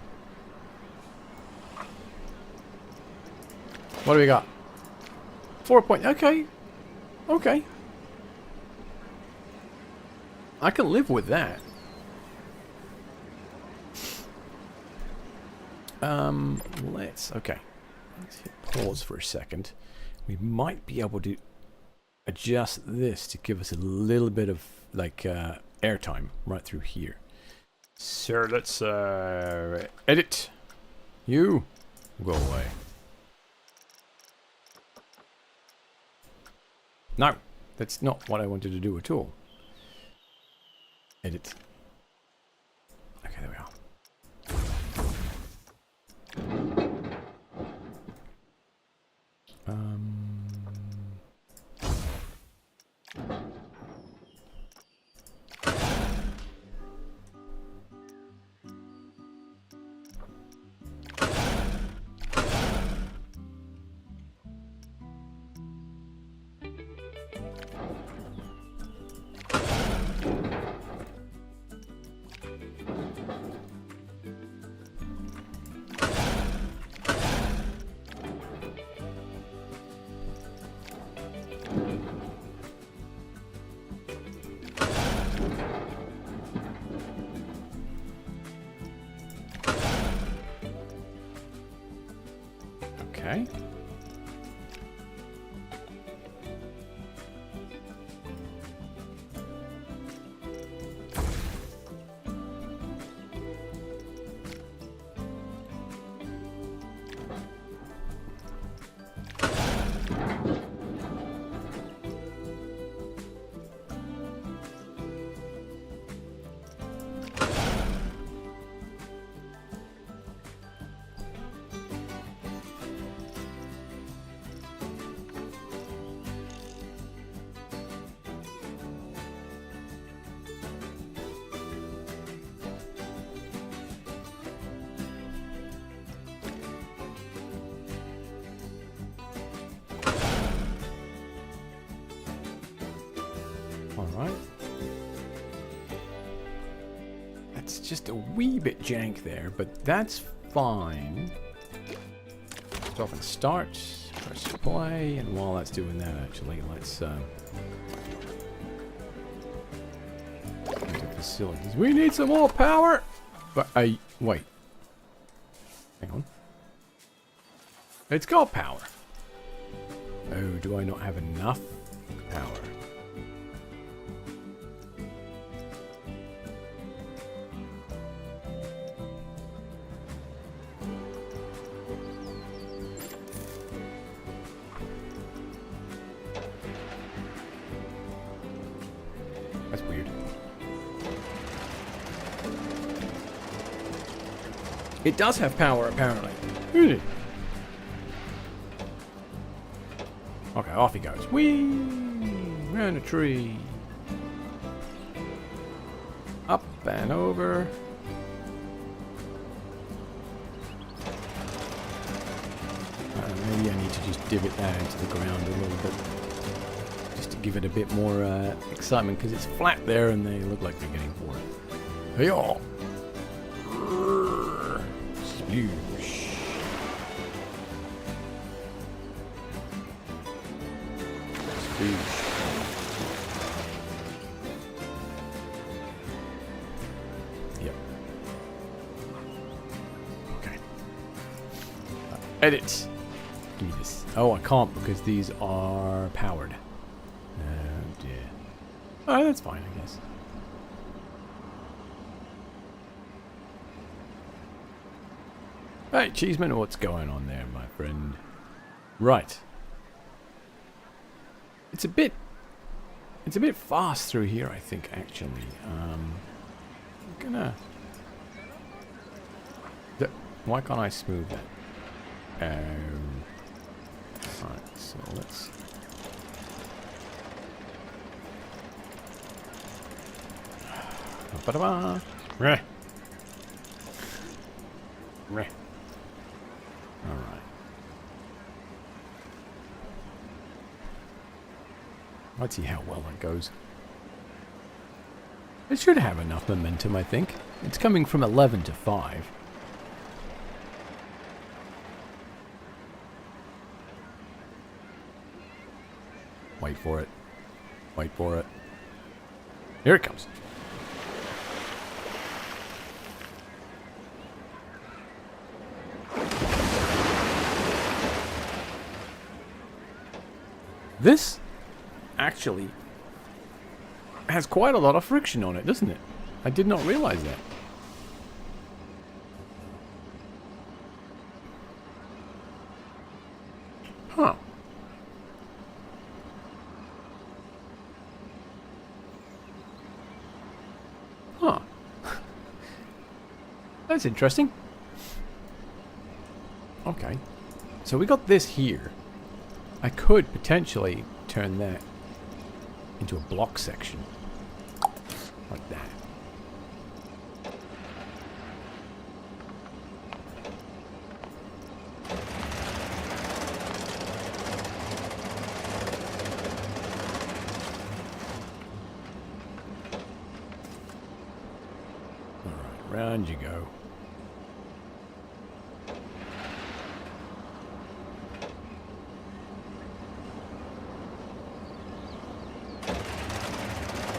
What do we got? 4 point. Okay. Okay. I can live with that. Let's hit pause for a second. We might be able to adjust this to give us a little bit of like airtime right through here. So let's edit. You go away. No, that's not what I wanted to do at all. Edit. Okay, there we are. Alright. That's just a wee bit jank there, but that's fine. Stop and start. Press play, and while that's doing that, actually, let's into facilities. We need some more power! But wait. Hang on. It's got power. Oh, do I not have enough power? That's weird. It does have power, apparently. Really? Okay, off he goes. Whee! Round a tree. Up and over. Maybe I need to just divot that into the ground a little bit. Just to give it a bit more excitement, because it's flat there and they look like they're getting bored. Hey-all! Sploosh. Yep. Okay. Edit. Give me this. Oh, I can't because these are powered. Oh dear. Oh, that's fine, I guess. Hey, Cheeseman, what's going on there, my friend? Right. It's a bit fast through here, I think, actually. I'm gonna... Why can't I smooth that? Alright, so let's... Ba-da-ba! Reh! Reh! Alright. Let's see how well it goes. It should have enough momentum, I think. It's coming from 11 to 5. Wait for it. Wait for it. Here it comes. This actually has quite a lot of friction on it, doesn't it? I did not realize that. Huh. Huh. That's interesting. Okay. So we got this here. I could potentially turn that into a block section. Like that. Alright, round you go.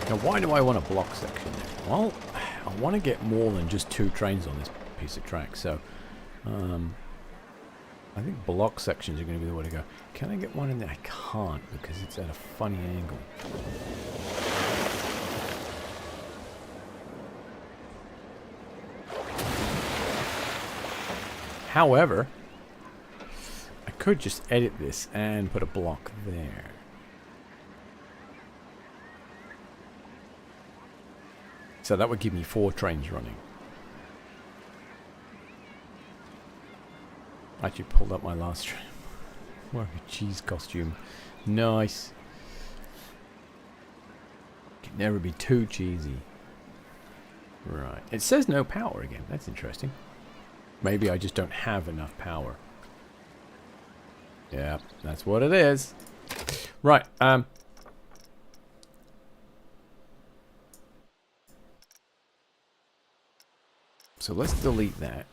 Now, why do I want a block section there? Well, I want to get more than just 2 trains on this piece of track, so I think block sections are going to be the way to go. Can I get one in there? I can't because it's at a funny angle. However, I could just edit this and put a block there. So that would give me 4 trains running. I actually pulled up my last train. Wearing a cheese costume. Nice. Can never be too cheesy. Right. It says no power again. That's interesting. Maybe I just don't have enough power. Yeah, that's what it is. Right. So let's delete that.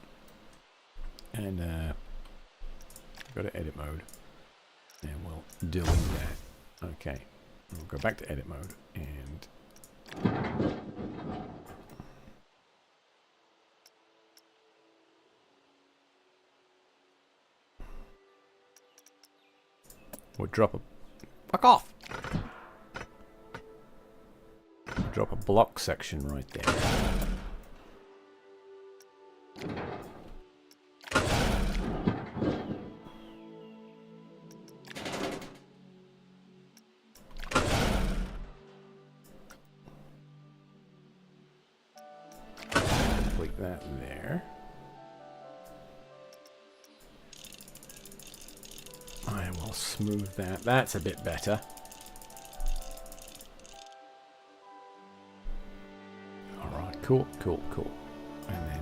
And go to edit mode. And we'll delete that. Okay. We'll go back to edit mode. And we'll drop a... Fuck off! Drop a block section right there. Complete that there. I will smooth that. That's a bit better. Alright, cool, cool, cool. And then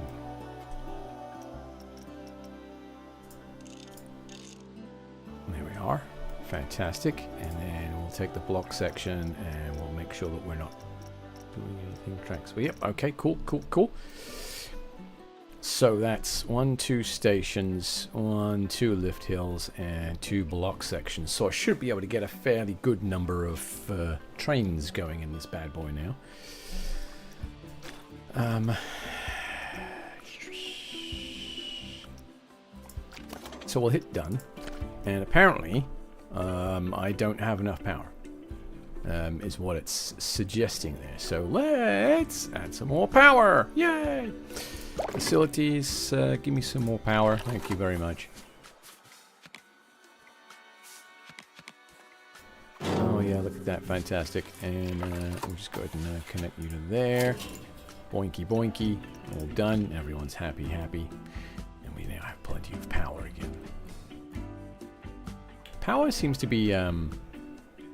there we are. Fantastic. And then we'll take the block section and we'll make sure that we're not doing anything tracks. But yep, okay, cool, cool, cool. So that's 1, 2 stations, 1, 2 lift hills, and 2 block sections. So I should be able to get a fairly good number of trains going in this bad boy now. So we'll hit done, and apparently I don't have enough power, is what it's suggesting there. So let's add some more power. Yay! Facilities, give me some more power. Thank you very much. Oh yeah, look at that, fantastic. And we'll just go ahead and connect you to there. Boinky boinky, all done. Everyone's happy, happy. And we now have plenty of power again. Power seems to be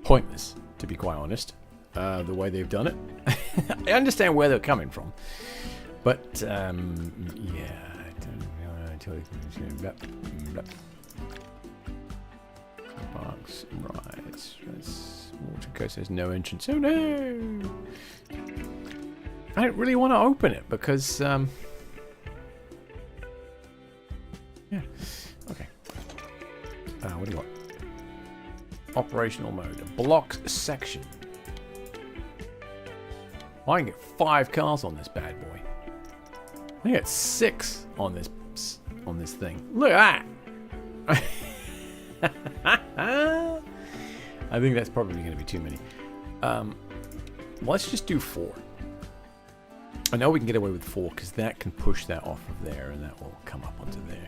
pointless, to be quite honest, the way they've done it. I understand where they're coming from. But, yeah, I don't know. Box, right. Water coast has no entrance. Oh no! I don't really want to open it because, yeah. Okay. What do you want? Operational mode. Block section. I can get 5 cars on this bad boy. I get 6 on this thing. Look at that! I think that's probably going to be too many. Let's just do 4. I know we can get away with 4 because that can push that off of there and that will come up onto there.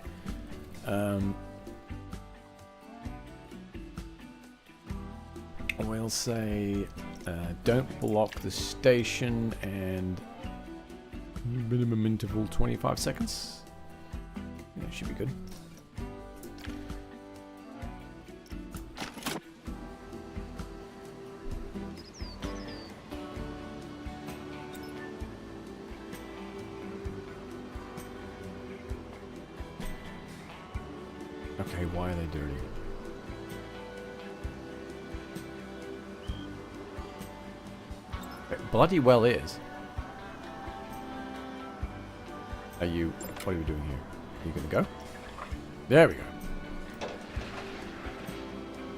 We'll say don't block the station and minimum interval 25 seconds. Yeah, should be good. Okay, why are they dirty? It bloody well is. Are you... What are we doing here? Are you going to go? There we go.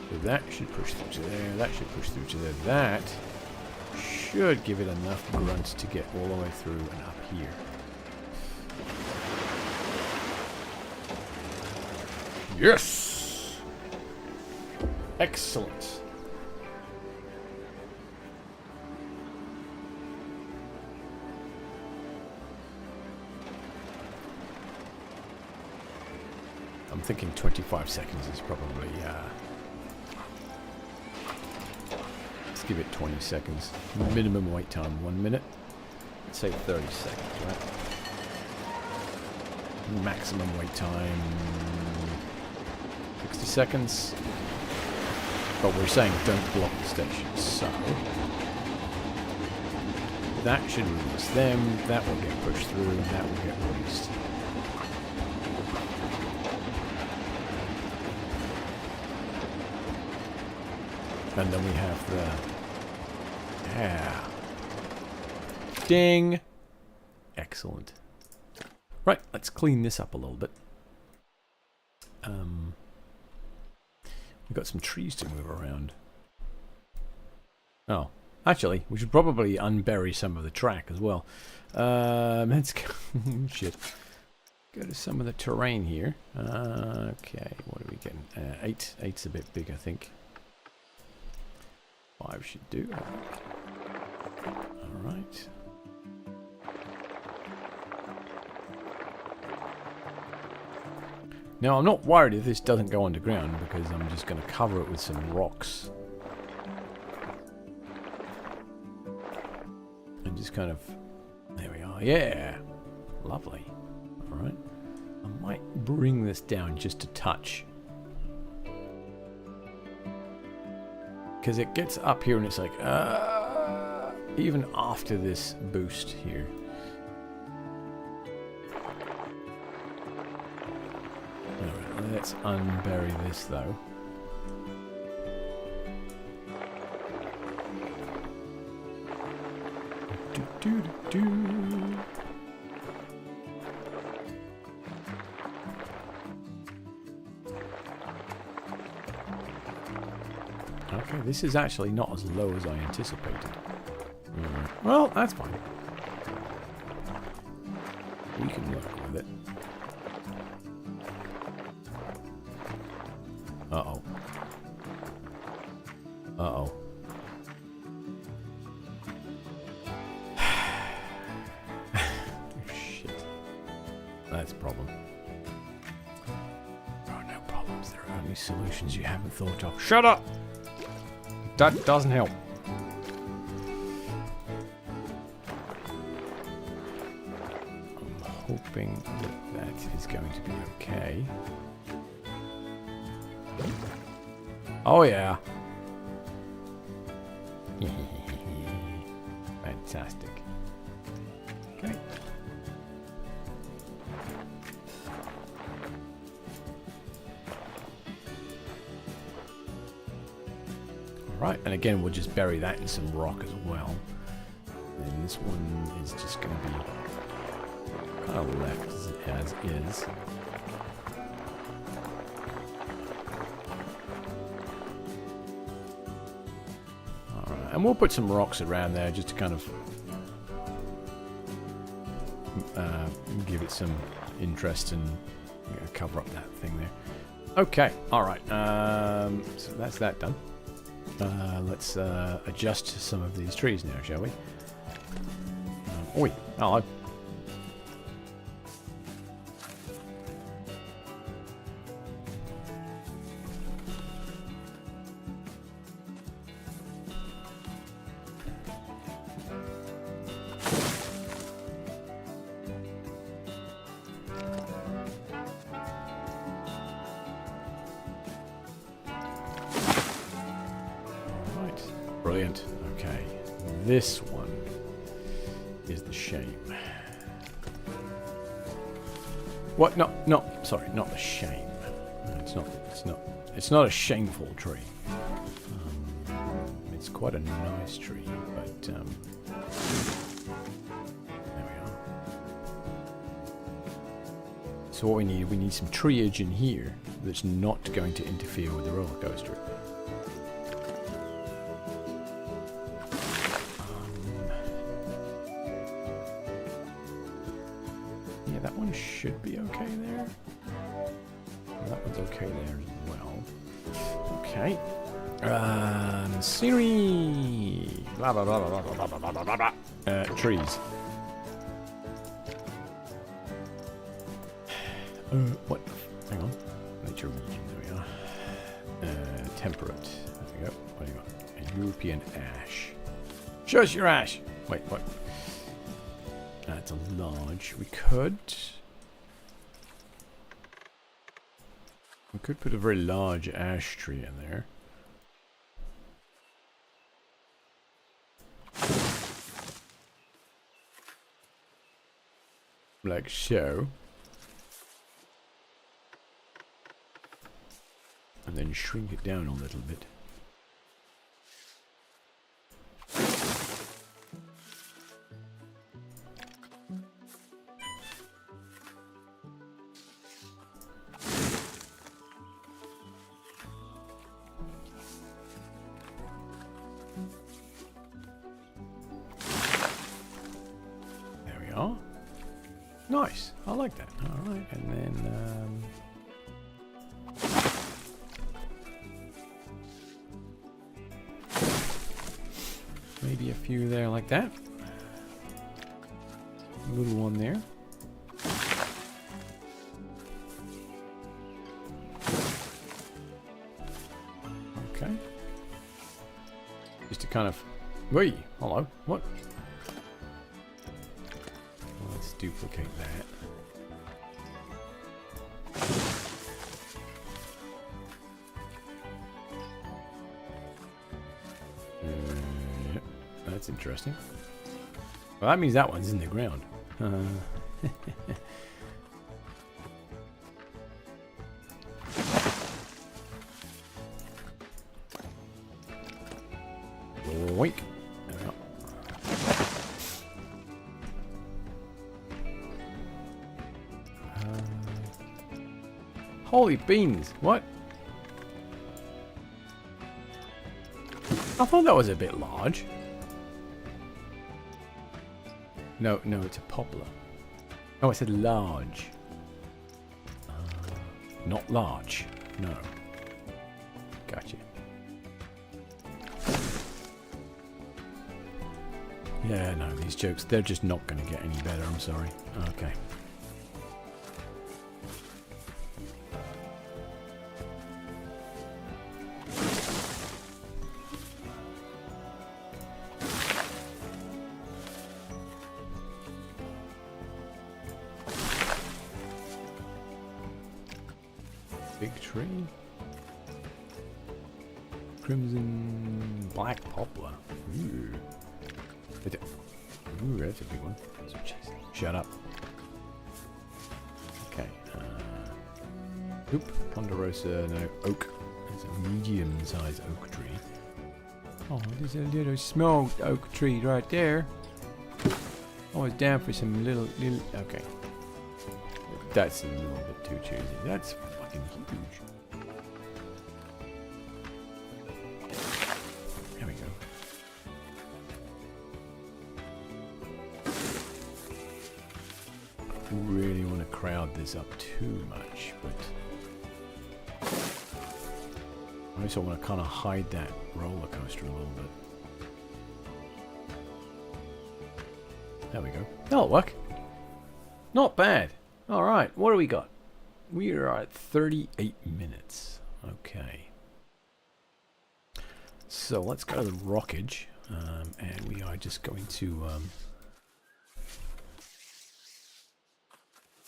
So that should push through to there. That should push through to there. That should give it enough grunt to get all the way through and up here. Yes! Excellent. I'm thinking 25 seconds is probably, let's give it 20 seconds. Minimum wait time, 1 minute. Let's say 30 seconds, right? Maximum wait time, 60 seconds. But we're saying don't block the station, so that should release them, that will get pushed through, and that will get released. And then we have the... Yeah. Ding! Excellent. Right, let's clean this up a little bit. We've got some trees to move around. Oh, actually, we should probably unbury some of the track as well. Let's go. Shit. Go to some of the terrain here. Okay, what are we getting? 8. 8's a bit big, I think. 5 should do. All right. Now, I'm not worried if this doesn't go underground because I'm just going to cover it with some rocks. And just kind of... There we are. Yeah! Lovely. Alright. I might bring this down just a touch. Because it gets up here and it's like... even after this boost here. Alright, let's unbury this though. Okay, this is actually not as low as I anticipated. Well, that's fine. We can work with it. Uh-oh. Uh-oh. Shit. That's a problem. There are no problems. There are only solutions you haven't thought of. Shut up! That doesn't help. I'm hoping that that is going to be okay. Oh yeah. Fantastic. Okay. Alright, and again we'll just bury that in some rock as well. And this one is just going to be kind of left as is. Alright, and we'll put some rocks around there just to kind of give it some interest and cover up that thing there. Okay, alright, so that's that done. Let's adjust some of these trees now, shall we? Oi! Oh, brilliant. Okay, this one is the shame. What? No, no. Sorry, not the shame. It's not. It's not. It's not a shameful tree. It's quite a nice tree, but there we are. So what we need some treeage in here that's not going to interfere with the roller coaster. That one should be okay there. That one's okay there as well. Okay. Scenery. Blah blah blah blah blah blah blah blah blah. Trees. What? Hang on. Nature region. There we are. Temperate. There we go. What do you got? A European ash. Show us your ash. Wait, what? That's a large. We could put a very large ash tree in there. Like so. And then shrink it down a little bit. Nice. I like that. All right, and then maybe a few there like that. A little one there. Okay. Just to kind of... Wait, hello. What? Let's duplicate that. That's interesting. Well, that means that one's in the ground. Wink. There we go. Holy beans! What? I thought that was a bit large. No, it's a poplar. Oh, I said large. Not large. No. Gotcha. Yeah, no, these jokes, they're just not going to get any better, I'm sorry. Okay. Big tree. Crimson black poplar. Ooh. Ooh, that's a big one. Shut up. Okay. Oop. Ponderosa, no, oak. It's a medium-sized oak tree. Oh, there's a little small oak tree right there. I was down for some little. Okay. That's a little bit too choosy. That's fucking huge. There we go. Really want to crowd this up too much, but I also want to kind of hide that roller coaster a little bit. There we go. That'll work. Not bad. All right, what do we got? We are at 38 minutes. Okay. So let's go to the rockage, and we are just going to,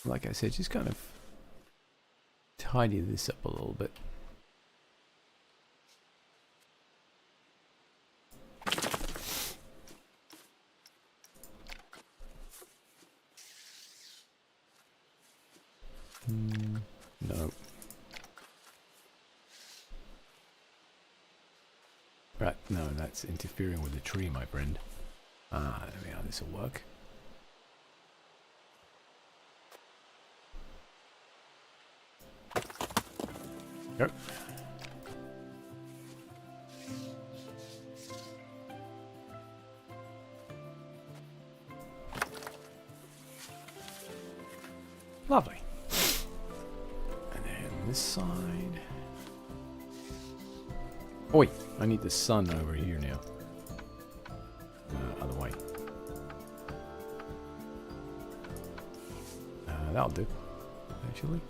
like I said, just kind of tidy this up a little bit. No. Right, no, that's interfering with the tree, my friend. Ah, there we are, this will work. Yep. Lovely. And then this side. Oi, I need the sun over here now. Other way. That'll do, actually.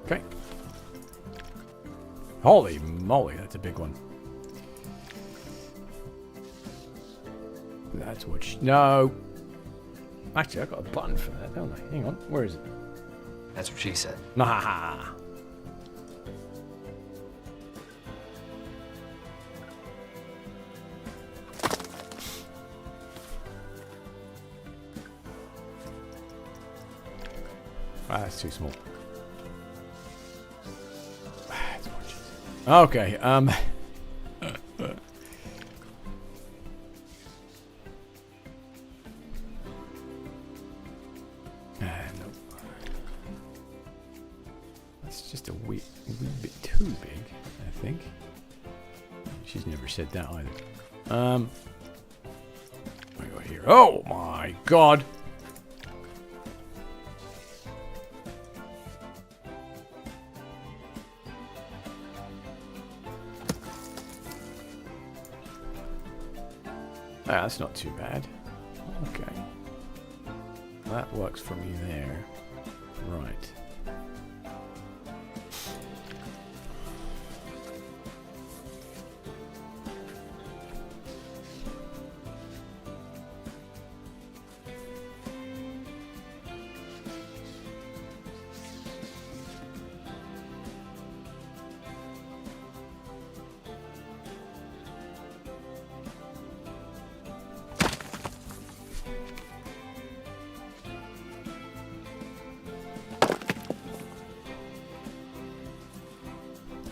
Okay. Holy moly, that's a big one. That's what no. Actually, I got a button for that, don't I? Hang on, where is it? That's what she said. Nah. Ah, that's too small. That's more cheesy. Okay, just a wee bit too big, I think. She's never said that either. I go here. Oh my god! Ah, that's not too bad. Okay. That works for me there. Right.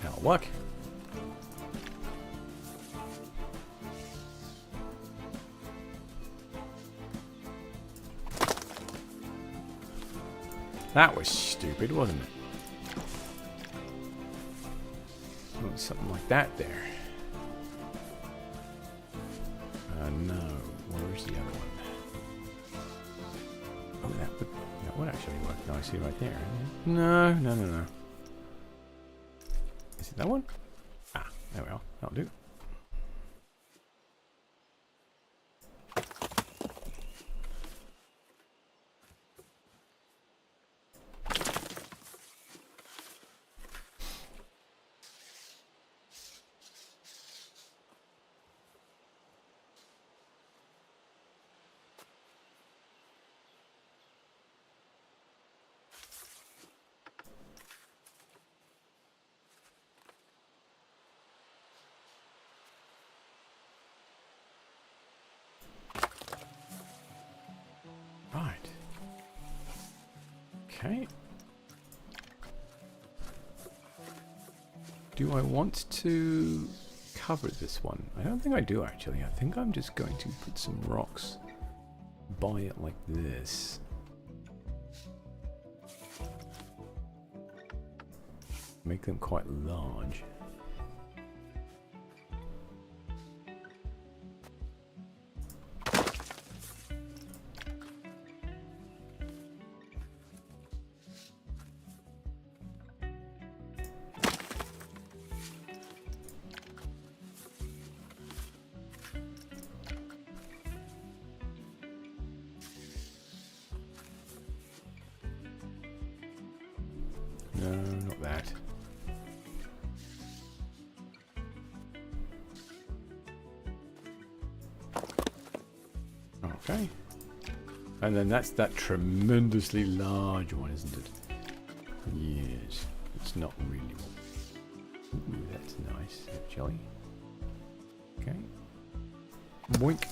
That'll work. That was stupid, wasn't it? Oh, something like that there. No. Where's the other one? Oh, that would actually work nicely right there. No. Is it that one? Ah, there we are. That'll do. Right. Okay. Do I want to cover this one? I don't think I do actually. I think I'm just going to put some rocks by it like this. Make them quite large. No, not that. Okay. And then that's that tremendously large one, isn't it? Yes. It's not really. Ooh, that's nice, actually. Okay. Boink.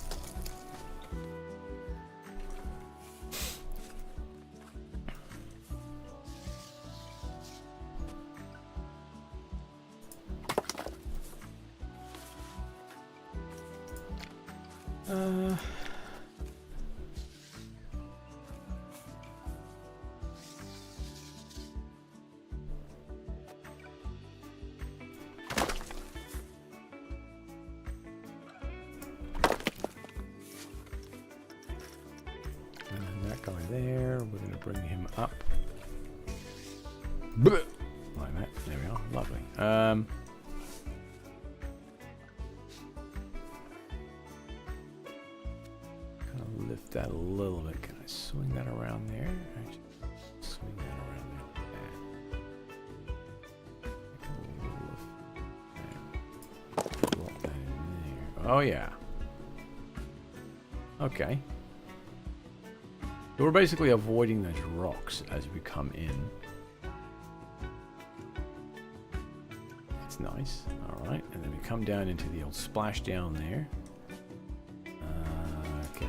And that guy there, we're going to bring him up. Like that. There we are. Lovely. Lift that a little bit. Can I swing that around there? Actually, swing that around there. Drop that in there. Oh yeah. Okay. So we're basically avoiding those rocks as we come in. That's nice. All right, and then we come down into the old splash down there. Okay.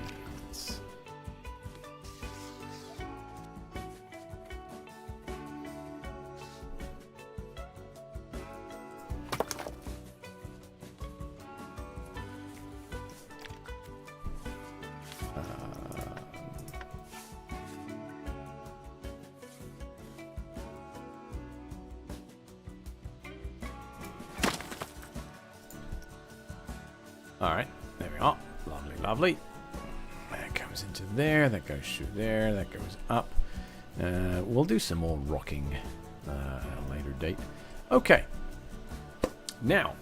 Alright, there we are. Lovely, lovely. That comes into there, that goes through there, that goes up. We'll do some more rocking at a later date. Okay. Now.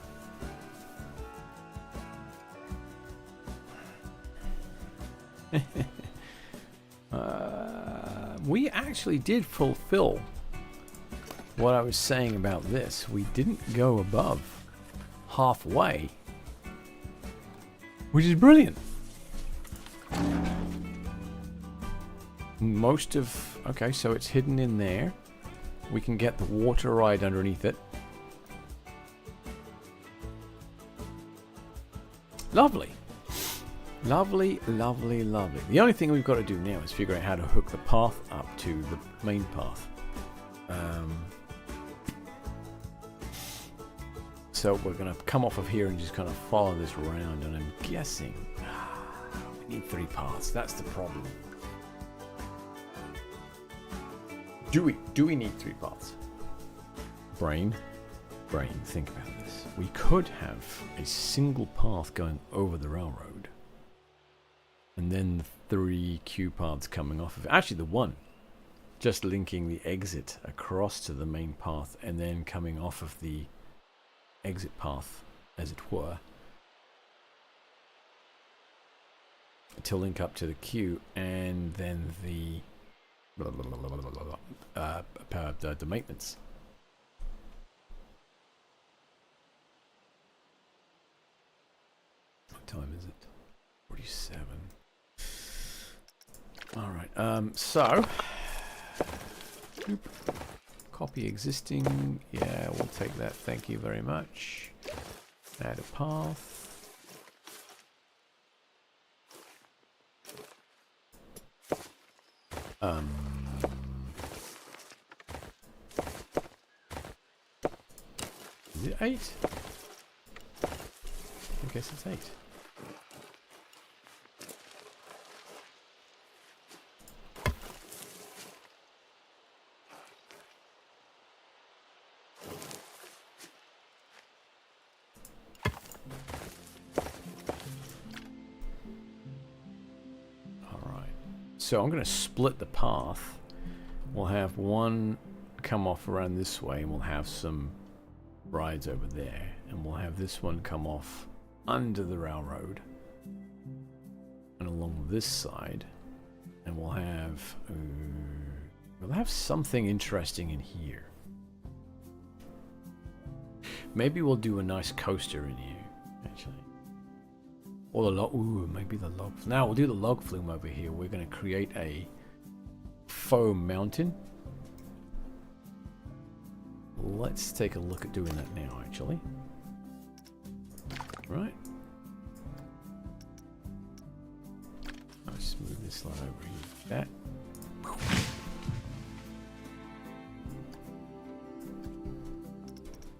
We actually did fulfill what I was saying about this. We didn't go above halfway, which is brilliant. Most of... Okay, so it's hidden in there. We can get the water right underneath it. Lovely. Lovely, lovely, lovely. The only thing we've got to do now is figure out how to hook the path up to the main path. So we're going to come off of here and just kind of follow this around, and I'm guessing we need 3 paths. That's the problem. Do we need 3 paths? Brain, think about this. We could have a single path going over the railroad, and then the 3 queue paths coming off of it. Actually, the one just linking the exit across to the main path, and then coming off of the exit path, as it were, to link up to the queue, and then the the maintenance. What time is it? 47. All right. So, copy existing. Yeah, we'll take that. Thank you very much. Add a path. Is it 8? I guess it's 8. So I'm going to split the path. We'll have one come off around this way, and we'll have some rides over there, and we'll have this one come off under the railroad and along this side, and we'll have something interesting in here. Maybe we'll do a nice coaster in here, actually. Or the log. Ooh, maybe the log. Now we'll do the log flume over here. We're going to create a foam mountain. Let's take a look at doing that now, actually. Right. Let's move this line over here. That.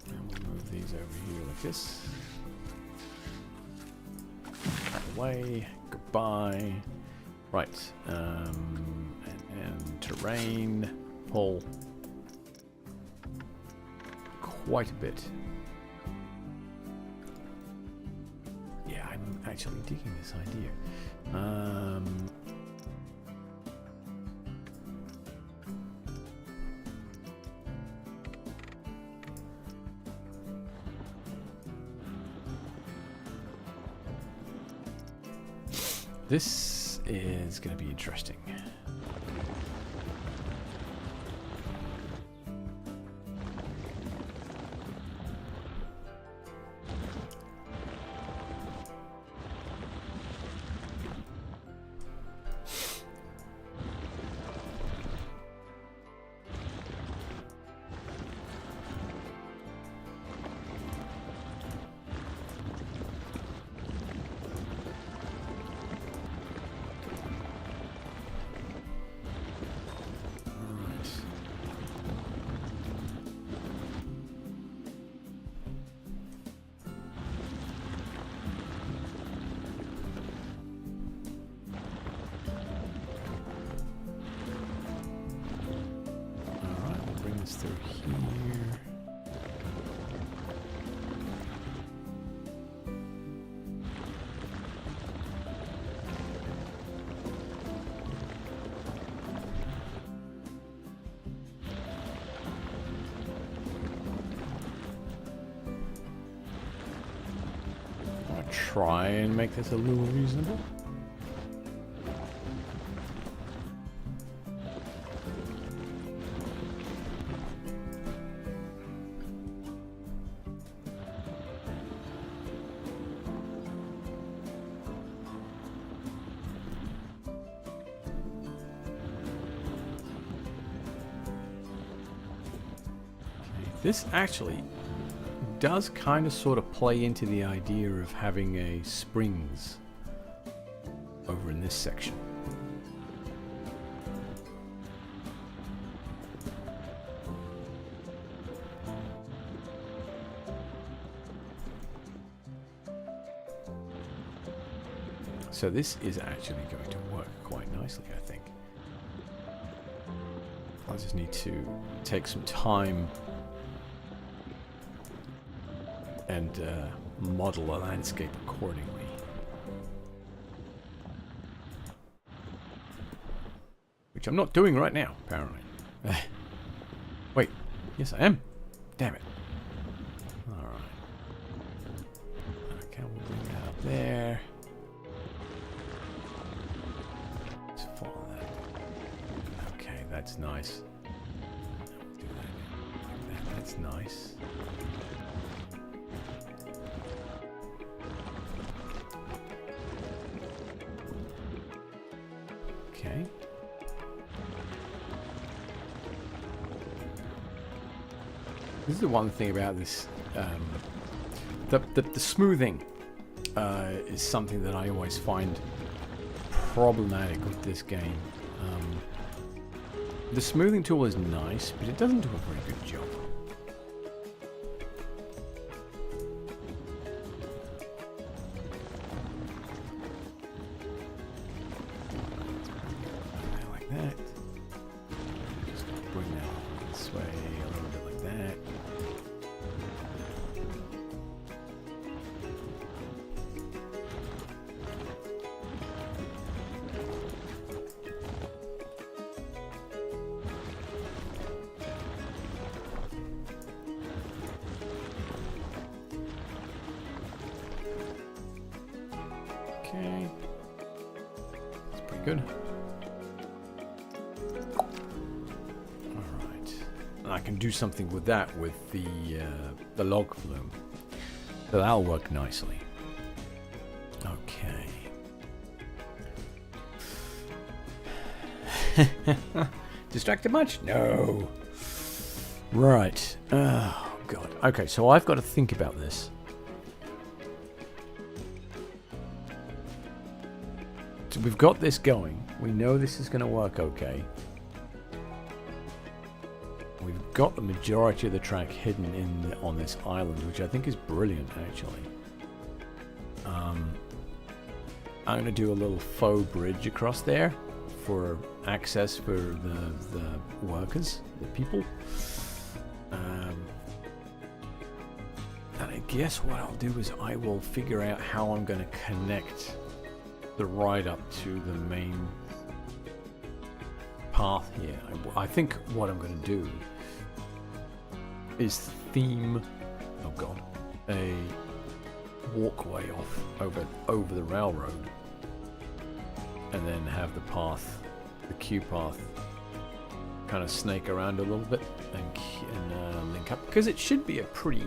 And we'll move these over here like this. Away, goodbye. Right, and terrain, pull quite a bit. Yeah, I'm actually digging this idea. This is going to be interesting. Through here. try and make this a little reasonable. This actually does kind of sort of play into the idea of having a springs over in this section. So this is actually going to work quite nicely, I think. I just need to take some time and model a landscape accordingly. Which I'm not doing right now, apparently. Wait, yes I am. Damn it. Alright. Okay, we'll bring that up there. Let's follow that. Okay, that's nice. Do that like that. That's nice. Okay. This is the one thing about this. The smoothing is something that I always find problematic with this game. The smoothing tool is nice, but it doesn't do a very good job. Okay, that's pretty good. Alright, and I can do something with that with the log flume. So that'll work nicely. Okay. Distracted much? No. Right. Oh, God. Okay, so I've got to think about this. So we've got this going. We know this is going to work okay. We've got the majority of the track hidden in on this island, which I think is brilliant, actually. I'm going to do a little faux bridge across there for access for the workers, the people. And I guess what I'll do is I will figure out how I'm going to connect the ride up to the main path here. I think what I'm going to do is theme, oh god, a walkway off over the railroad, and then have the path, the queue path, kind of snake around a little bit and link up, because it should be a pretty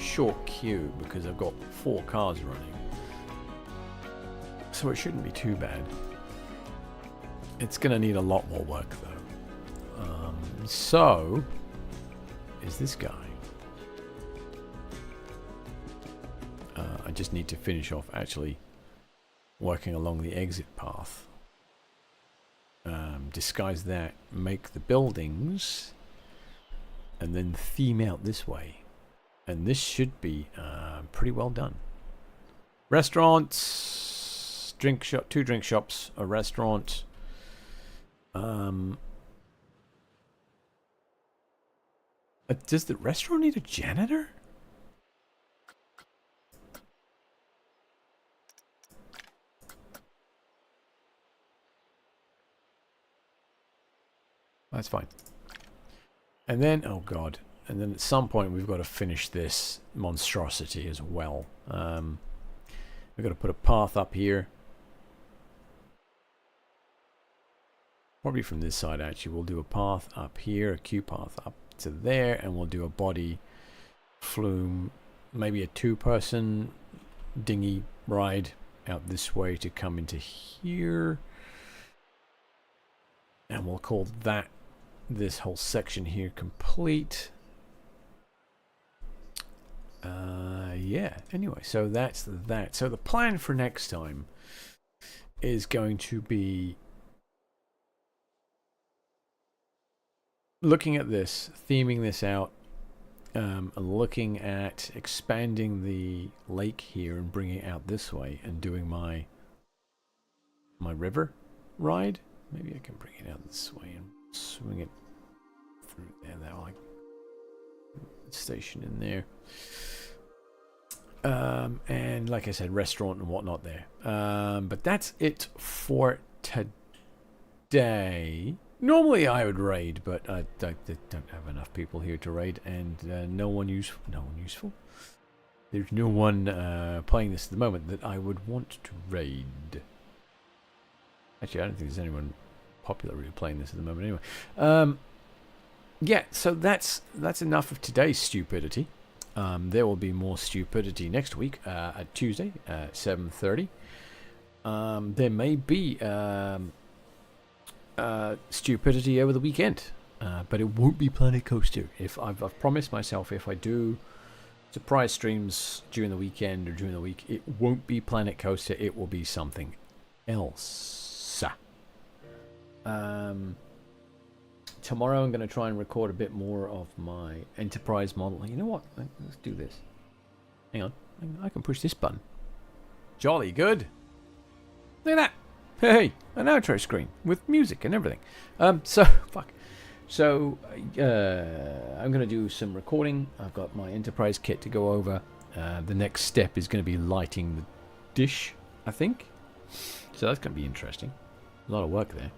short queue because I've got 4 cars running. So it shouldn't be too bad. It's going to need a lot more work though. So, is this guy. I just need to finish off actually working along the exit path. Disguise that, make the buildings, and then theme out this way. And this should be pretty well done. Restaurants, drink shop, 2 drink shops, a restaurant. Does the restaurant need a janitor? That's fine. And then, oh god, and then at some point we've got to finish this monstrosity as well. We've got to put a path up here. Probably from this side, actually. We'll do a path up here, a queue path up to there, and we'll do a body flume, maybe a two-person dinghy ride out this way to come into here. And we'll call that, this whole section here, complete. Yeah, anyway, so that's that. So the plan for next time is going to be looking at this, theming this out, looking at expanding the lake here and bringing it out this way and doing my river ride. Maybe I can bring it out this way and swing it through there. That like station in there. And like I said, restaurant and whatnot there. But that's it for today. Normally I would raid, but I don't have enough people here to raid, and no one useful. There's no one playing this at the moment that I would want to raid. Actually, I don't think there's anyone popular really playing this at the moment anyway. Yeah, so that's enough of today's stupidity. There will be more stupidity next week at Tuesday at 7:30. There may be stupidity over the weekend, but it won't be Planet Coaster. If I've promised myself, if I do surprise streams during the weekend or during the week, it won't be Planet Coaster. It will be something else. Tomorrow I'm going to try and record a bit more of my enterprise model. You know what? Let's do this. Hang on. I can push this button. Jolly good. Look at that. Hey, an outro screen with music and everything. So I'm going to do some recording. I've got my enterprise kit to go over. The next step is going to be lighting the dish, I think. So that's going to be interesting. A lot of work there.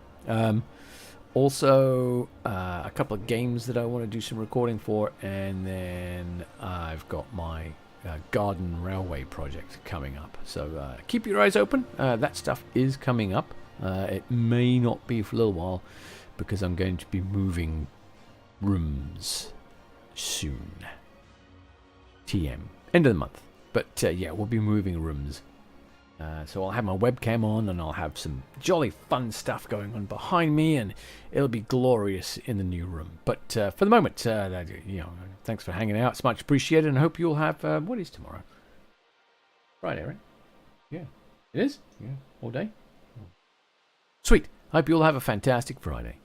Also, a couple of games that I want to do some recording for, and then I've got my garden railway project coming up. So keep your eyes open. That stuff is coming up. It may not be for a little while because I'm going to be moving rooms soon. TM. End of the month. But yeah, we'll be moving rooms. So I'll have my webcam on and I'll have some jolly fun stuff going on behind me, and it'll be glorious in the new room. But for the moment, thanks for hanging out. It's much appreciated, and I hope you'll have, what is tomorrow? Friday, right? Yeah. It is? Yeah. All day? Sweet. I hope you'll have a fantastic Friday.